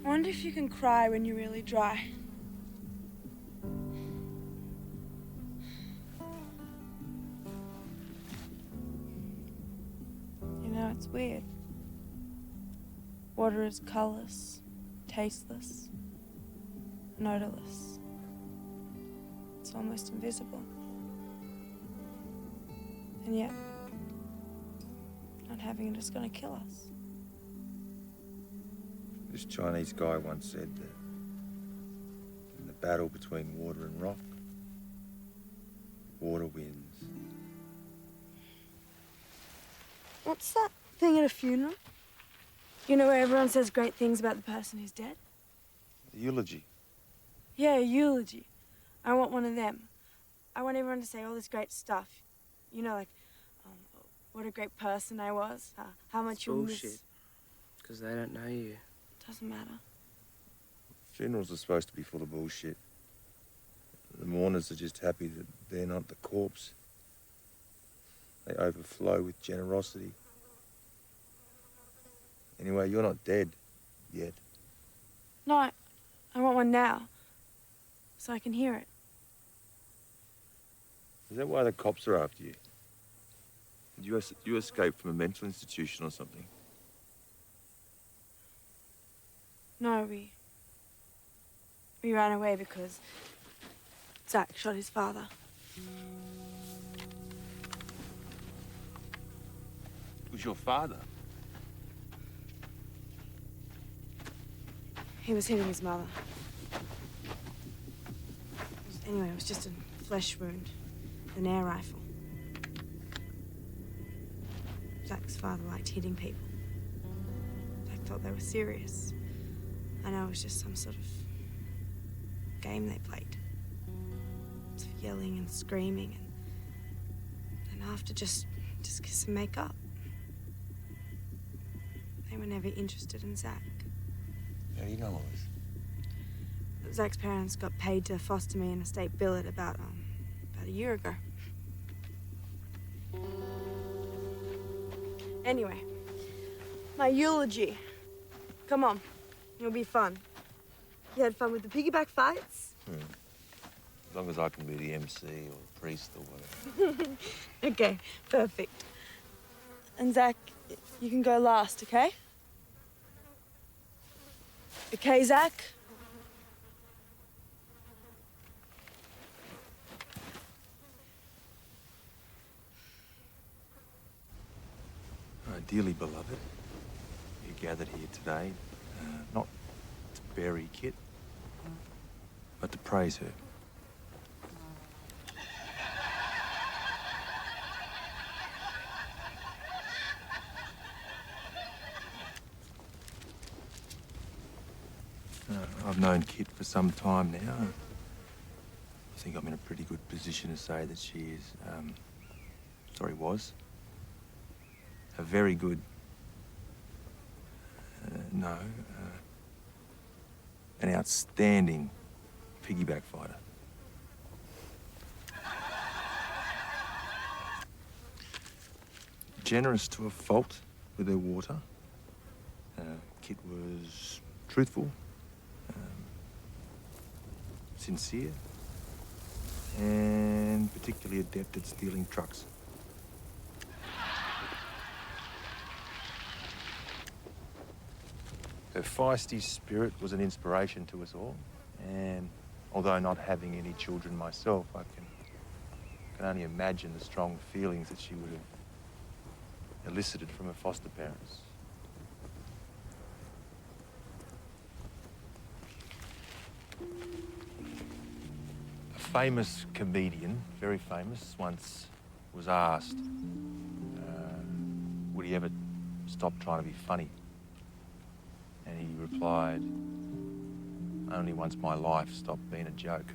wonder if you can cry when you're really dry. You know, it's weird. Water is colourless, tasteless, and odorless. It's almost invisible. And yet, not having it is going to kill us. This Chinese guy once said that in the battle between water and rock, water wins. What's that thing at a funeral? You know, where everyone says great things about the person who's dead? The eulogy. Yeah, a eulogy. I want one of them. I want everyone to say all this great stuff. You know, like, what a great person I was. How much you miss. Bullshit. Because they don't know you. Doesn't matter. Funerals are supposed to be full of bullshit. The mourners are just happy that they're not the corpse. They overflow with generosity. Anyway, you're not dead yet. No, I want one now. So I can hear it. Is that why the cops are after you? Did you escape from a mental institution or something? No, we ran away because Zach shot his father. It was your father? He was hitting his mother. Anyway, it was just a flesh wound, an air rifle. Zach's father liked hitting people. Zach thought they were serious. I know it was just some sort of game they played. Sort of yelling and screaming and after just kiss and make up. They were never interested in Zach. How do you know all this? Zach's parents got paid to foster me in a state billet about a year ago. Anyway, my eulogy. Come on, it'll be fun. You had fun with the piggyback fights? As long as I can be the MC or the priest or whatever. Okay, perfect. And Zach, you can go last, okay? Okay, Zach? Dearly beloved, you gathered here today, not to bury Kit, but to praise her. I've known Kit for some time now. I think I'm in a pretty good position to say that she is, was a very good, an outstanding piggyback fighter. Generous to a fault with her water. Kit was truthful, sincere, and particularly adept at stealing trucks. Her feisty spirit was an inspiration to us all, and although not having any children myself, I can only imagine the strong feelings that she would have elicited from her foster parents. A famous comedian, very famous, once was asked, would he ever stop trying to be funny? And he replied, only once my life stopped being a joke.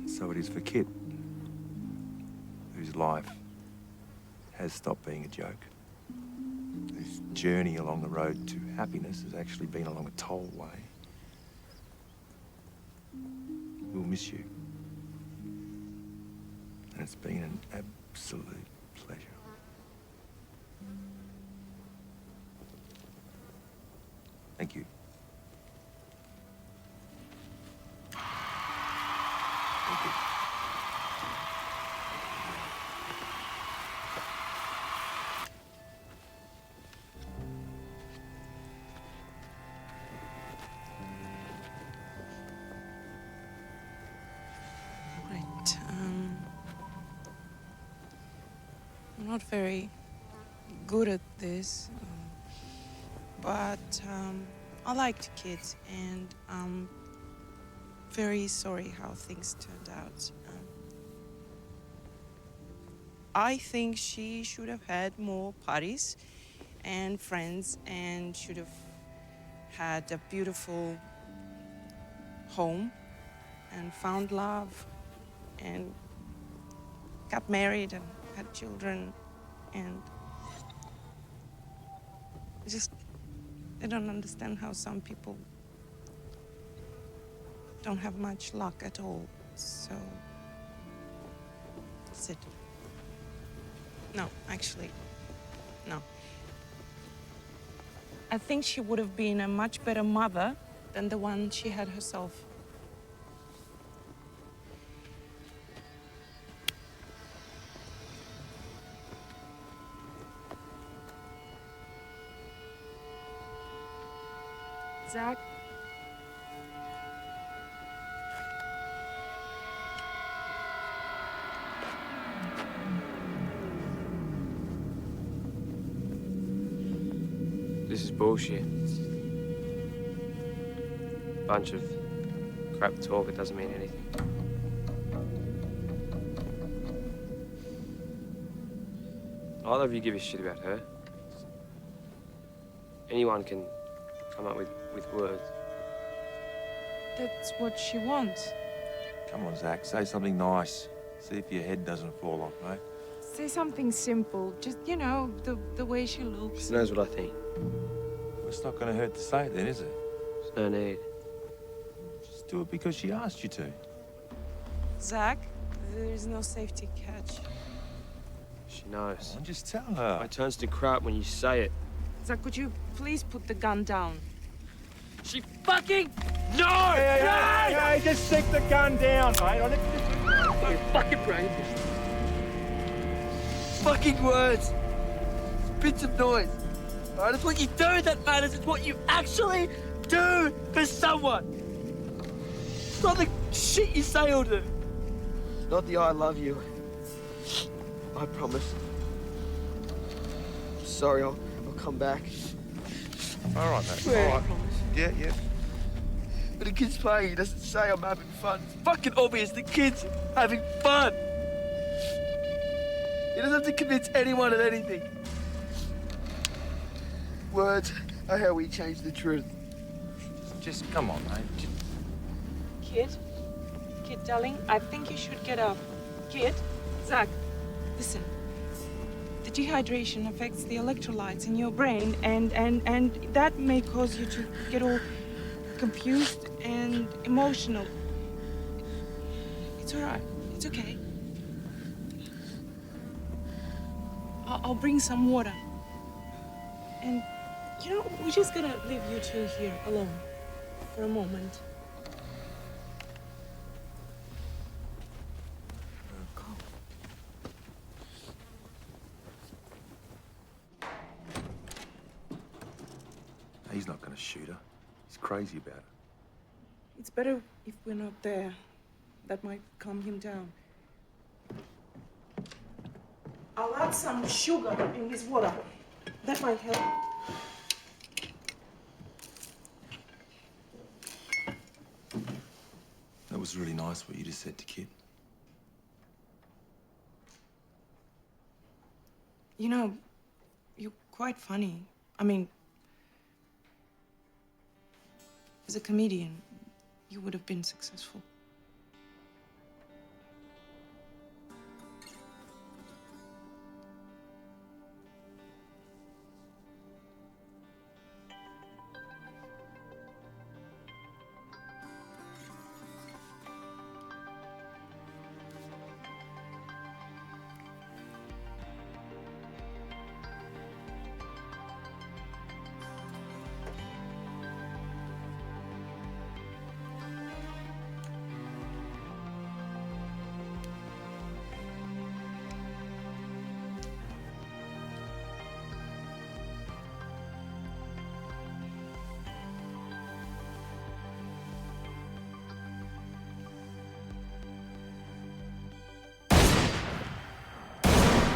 So it is for Kit, whose life has stopped being a joke, whose journey along the road to happiness has actually been along a tollway. We'll miss you. And it's been an absolute pleasure. Thank you. Thank you. Right. I'm not very good at this, but I liked kids, and I'm very sorry how things turned out. I think she should have had more parties and friends, and should have had a beautiful home and found love and got married and had children, and I don't understand how some people don't have much luck at all. So that's it. No, actually, no. I think she would have been a much better mother than the one she had herself. Zach? This is bullshit. Bunch of crap talk, it doesn't mean anything. Neither of you give a shit about her. Anyone can come up with words. That's what she wants. Come on, Zach, say something nice. See if your head doesn't fall off, mate. Say something simple. Just, you know, the way she looks. She knows what I think. Well, it's not going to hurt to say it then, is it? There's no need. Just do it because she asked you to. Zach, there is no safety catch. She knows. Come on, just tell her. My turns to crap when you say it. Zach, could you please put the gun down? She fucking... No! Hey, just stick the gun down, mate. You fucking brain. Fucking words. Bits of noise. Alright, it's what you do that matters. It's what you actually do for someone. It's not the shit you say or do. It's not the I love you. I promise. I'm sorry, I'll come back. All right, mate. Swear. All right. Yeah. But the kid's playing, he doesn't say I'm having fun. It's fucking obvious the kid's having fun. He doesn't have to convince anyone of anything. Words are how we change the truth. Just come on, mate. Kid, darling, I think you should get up. Kid, Zach, listen. The dehydration affects the electrolytes in your brain, and that may cause you to get all confused and emotional. It's all right. It's okay. I'll bring some water. And, you know, we're just gonna leave you two here alone for a moment. He's not going to shoot her. He's crazy about it. It's better if we're not there. That might calm him down. I'll add some sugar in his water. That might help. That was really nice what you just said to Kit. You know, you're quite funny. I mean, as a comedian, you would have been successful.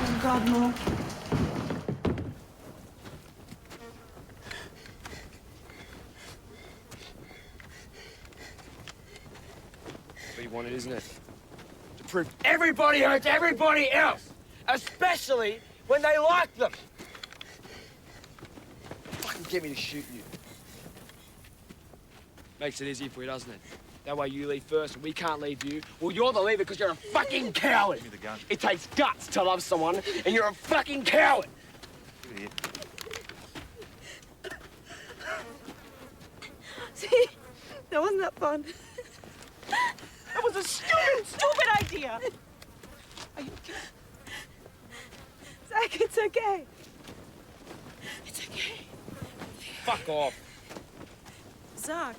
Oh, God, no. What you wanted, isn't it? To prove everybody hurts everybody else, especially when they like them. Fucking get me to shoot you. Makes it easier for you, doesn't it? That way you leave first and we can't leave you. Well, you're the leader because you're a fucking coward. Give me the gun. It takes guts to love someone, and you're a fucking coward. Give it here. See, that wasn't that fun. That was a stupid idea. Are you okay? Zach, it's okay. It's okay. Fuck off. Zach.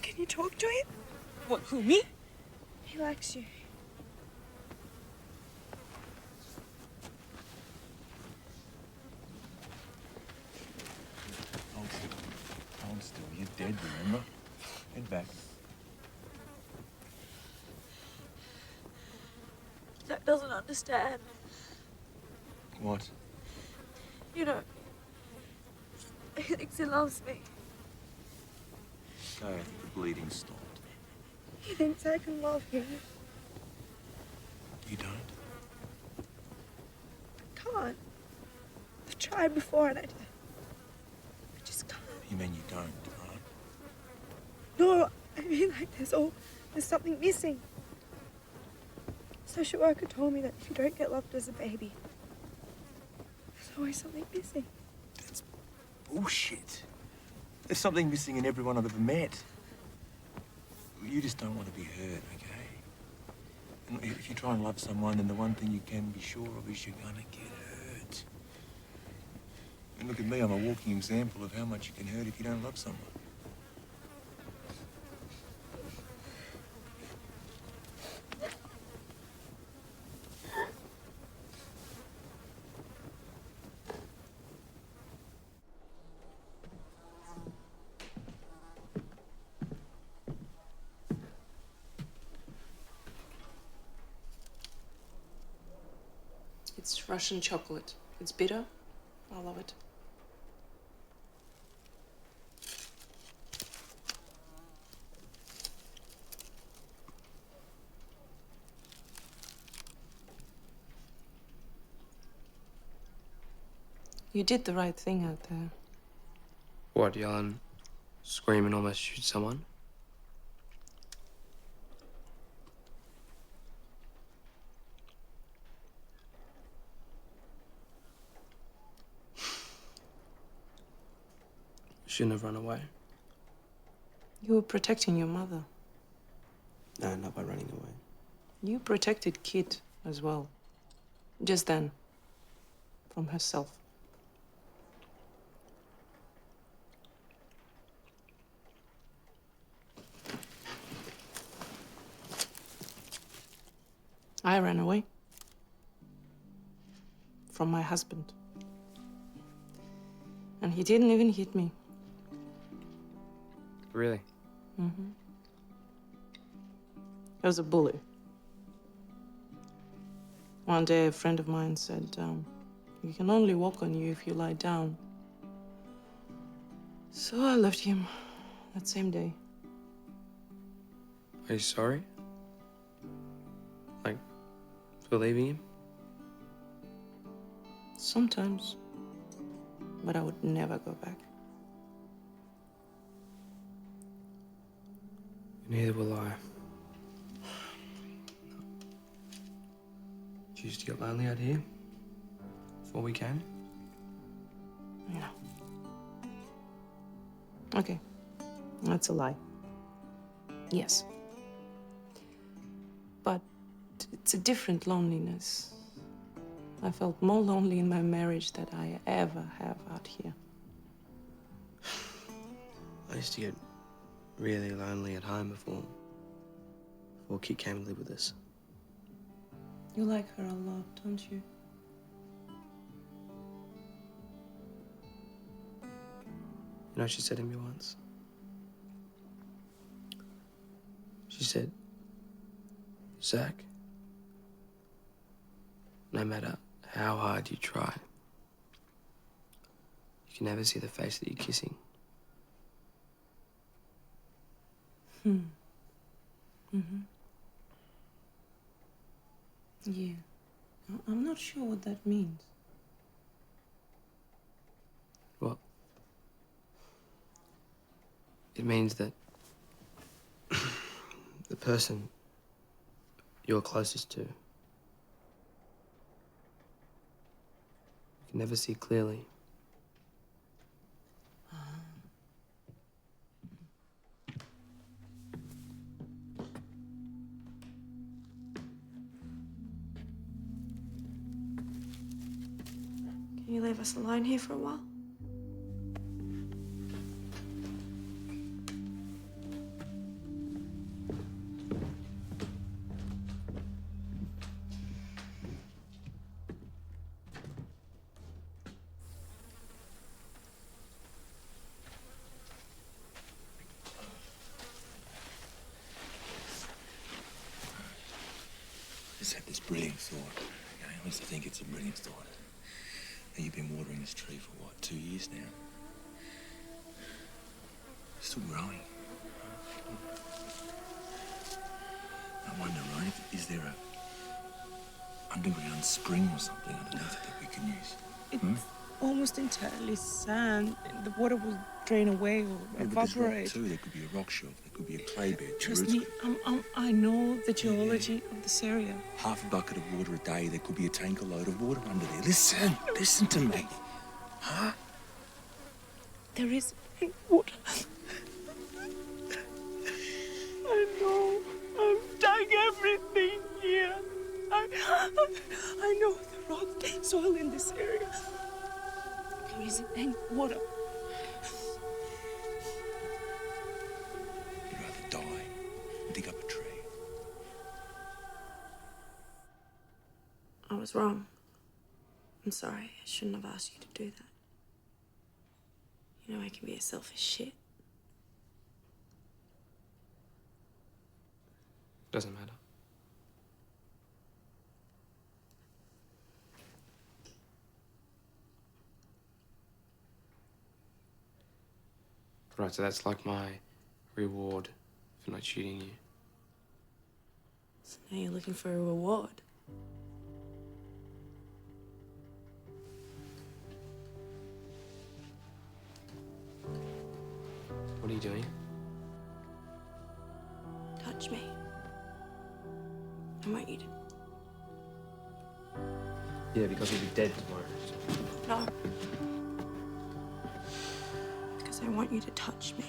Can you talk to him? What, who, me? He likes you. Hold still. Hold still. You're dead, remember? Head back. Zach doesn't understand. What? You know, he thinks he loves me. Okay, I think the bleeding stopped. He thinks I can love him. You don't? I can't. I've tried before and I just can't. You mean you don't, right? No, I mean like there's something missing. Social worker told me that if you don't get loved as a baby, there's always something missing. That's bullshit. There's something missing in everyone I've ever met. You just don't want to be hurt, okay? And if you try and love someone, then the one thing you can be sure of is you're gonna get hurt. And look at me, I'm a walking example of how much you can hurt if you don't love someone. It's Russian chocolate. It's bitter. I love it. You did the right thing out there. What, yelling, scream and almost shoot someone? Shouldn't have run away. You were protecting your mother. No, not by running away. You protected Kit as well. Just then. From herself. I ran away. from my husband. And he didn't even hit me. Really? Mm-hmm. He was a bully. One day, a friend of mine said, "You can only walk on you if you lie down." So I left him that same day. Are you sorry? Like, for leaving him? Sometimes. But I would never go back. Neither will I. Did you used to get lonely out here? Before we came? No. Okay. That's a lie. Yes. But it's a different loneliness. I felt more lonely in my marriage than I ever have out here. I used to get really lonely at home before Kit came to live with us. You like her a lot, don't you? You know what she said to me once? She said, "Zach, no matter how hard you try, you can never see the face that you're kissing." Yeah. I'm not sure what that means. Well, it means that the person you're closest to, you can never see clearly. Can you leave us alone here for a while? I just had this brilliant thought. Okay? I honestly think it's a brilliant thought. Now, you've been watering this tree for what, 2 years now? It's still growing. I wonder, right, is there a underground spring or something underneath it that we can use? It's almost entirely sand. The water will drain away or Yeah, but there's rock evaporate. too. There could be a rock shelf. There could be a clay bed. The Trust roots me, I know the geology of this area. half a bucket of water a day. There could be a tanker load of water under there. Listen to me. Huh? There is water. I know. I've dug everything here. I know the rock soil in this area. There isn't any water. You'd rather die than dig up a tree. I was wrong. I'm sorry. I shouldn't have asked you to do that. You know I can be a selfish shit. Doesn't matter. Right, so that's like my reward for not shooting you. So now you're looking for a reward. What are you doing? Touch me. I want you to. Yeah, because you'll be dead tomorrow. No. Because I want you to touch me.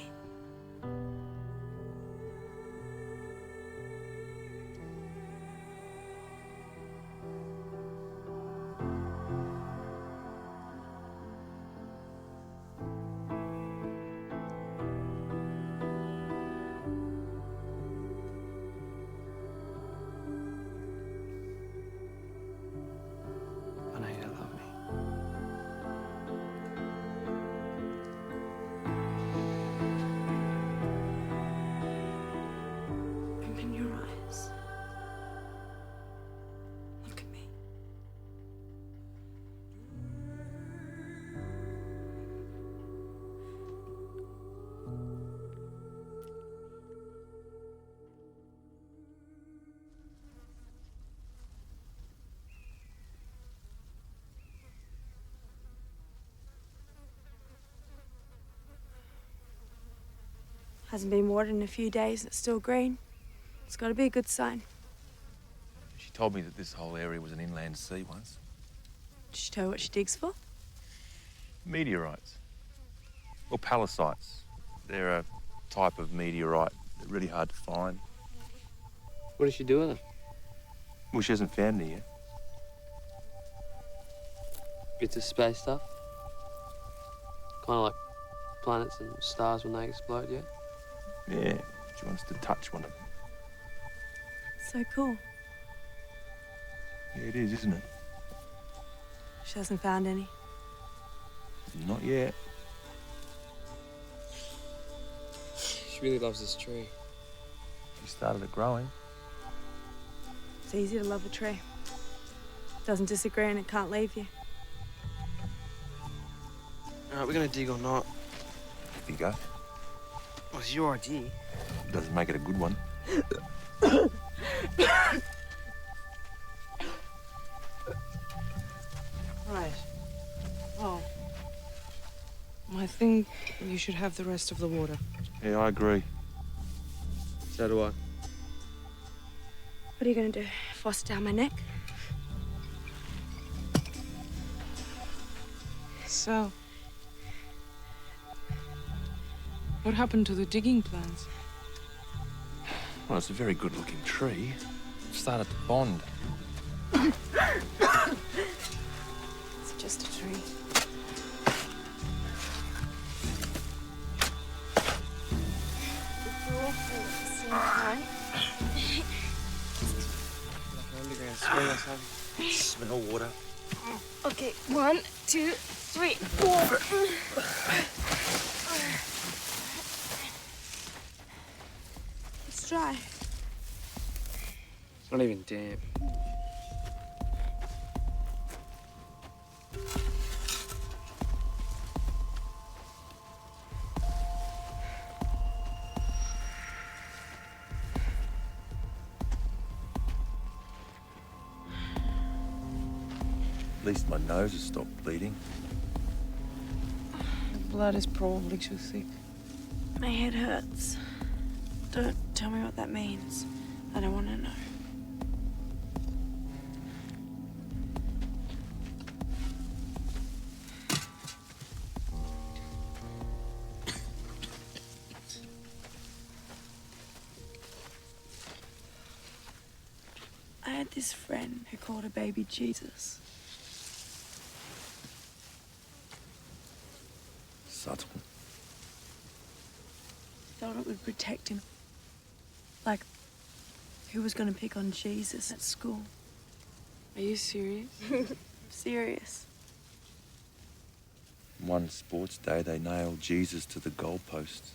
I know you don't love me. Hasn't been watered in a few days and it's still green. It's got to be a good sign. She told me that this whole area was an inland sea once. Did she tell you what she digs for? Meteorites. Or pallasites. They're a type of meteorite that's really hard to find. What does she do with them? Well, she hasn't found any yet. Bits of space stuff? Kind of like planets and stars when they explode, yeah? Yeah, she wants to touch one of them. So cool. Yeah, it is, isn't it? She hasn't found any. Not yet. She really loves this tree. She started it growing. It's easy to love a tree. Doesn't disagree and it can't leave you. All right, we're gonna dig or not. Off you go. Well, it's your idea. Doesn't make it a good one. Right. Oh. I think you should have the rest of the water. Yeah, I agree. So do I. What are you going to do? Force it down my neck? So, what happened to the digging plans? Well, it's a very good-looking tree. It started to bond. It's just a tree. It's awful at the same time. Like an underground swing or something. Smell water. Okay, 1, 2, 3, 4. It's dry. It's not even damp. At least my nose has stopped bleeding. The blood is probably too thick. My head hurts. Don't tell me what that means. I don't want to know. I had this friend who called her baby Jesus. Subtle. Thought it would protect him. Like, who was going to pick on Jesus at school? Are you serious? Serious. One sports day, they nailed Jesus to the goalposts.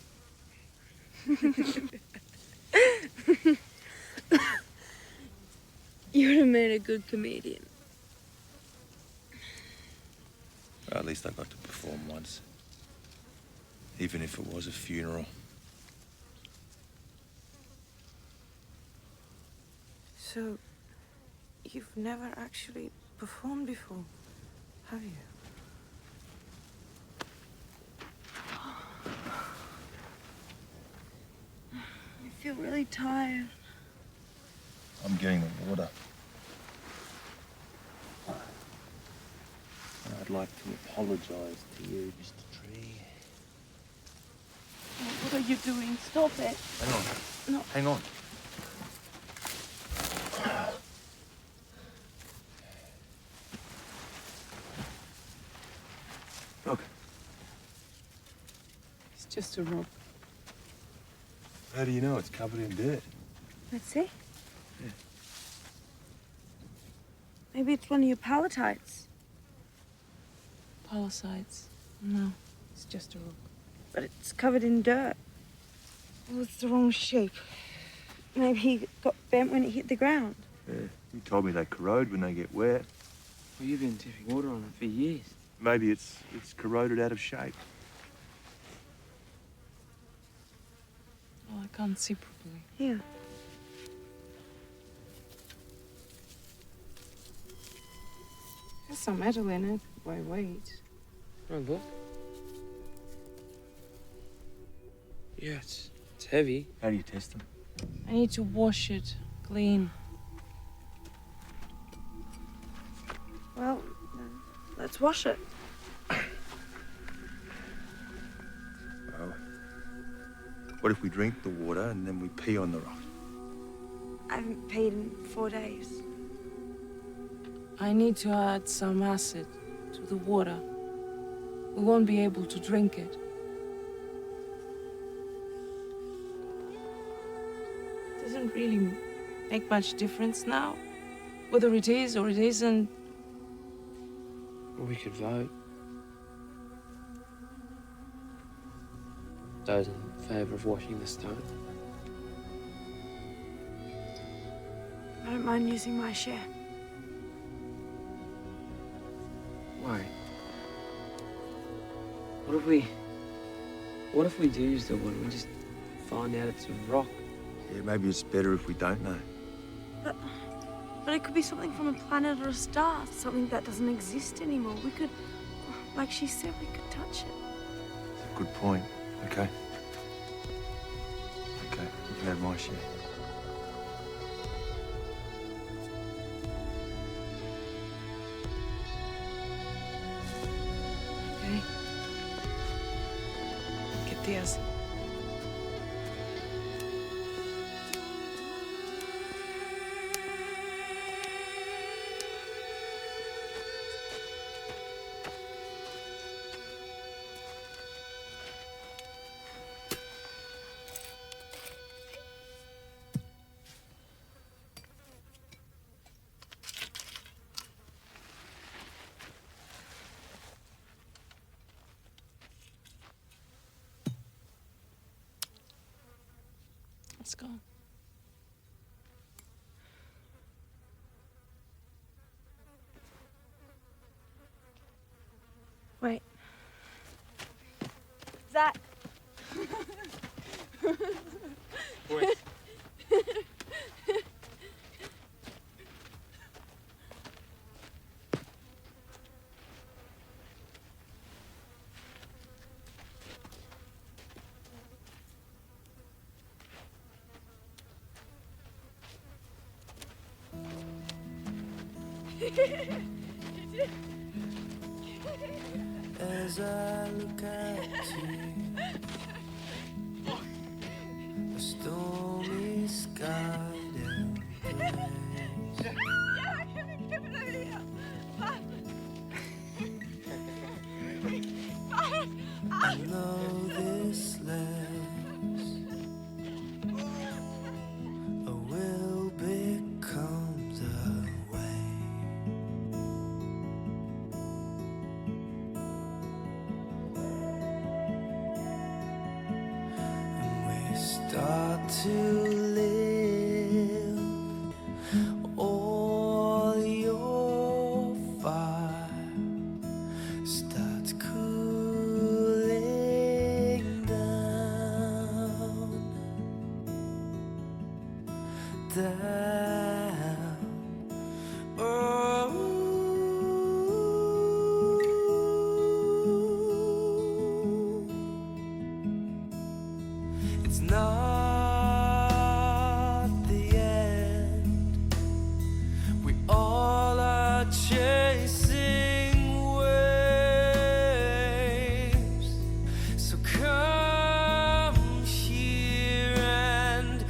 You would have made a good comedian. Well, at least I got to perform once. Even if it was a funeral. So, you've never actually performed before, have you? I feel really tired. I'm getting the water. I'd like to apologise to you, Mr. Tree. What are you doing? Stop it. Hang on. No. Hang on. Look. It's just a rock. How do you know it's covered in dirt? Let's see. Yeah. Maybe it's one of your palletites. Pallasites? No, it's just a rock. But it's covered in dirt. Oh, it's the wrong shape. Maybe it got bent when it hit the ground. Yeah. You told me they corrode when they get wet. Well, you've been tipping water on it for years. Maybe it's corroded out of shape. Oh, I can't see properly. Here. There's some metal in it by weight. Right, book. Yeah, it's heavy. How do you test them? I need to wash it clean. Well, let's wash it. Well, what if we drink the water and then we pee on the rock? I haven't peed in 4 days. I need to add some acid to the water. We won't be able to drink it. Doesn't really make much difference now, whether it is or it isn't. Or we could vote. Those in favour of washing the stone. I don't mind using my share. Why? What if we do use the water and we just find out it's a rock? Yeah, maybe it's better if we don't know. But it could be something from a planet or a star, something that doesn't exist anymore. We could, like she said, we could touch it. Good point. Okay. Okay, you can have my share. Okay? Get the acid. Let's go. Wait. Zach. Wait. As I look at you, a stormy sky down the I know this lips, a will becomes a way. Start to live all your fire starts cooling down. Oh, it's not the end. We all are chasing waves. So come here and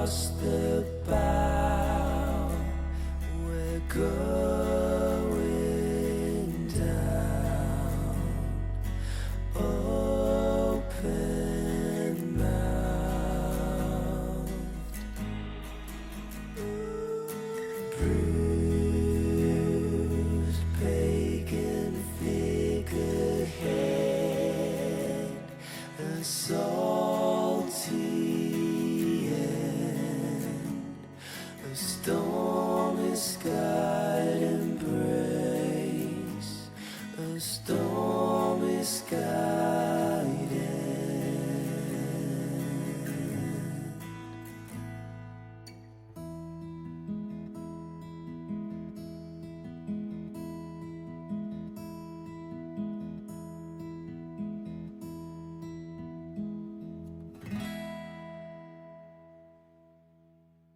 across the bow. We're going down, open mouth, bruised pagan figurehead, a salty end, a stormy sky embrace, a stormy sky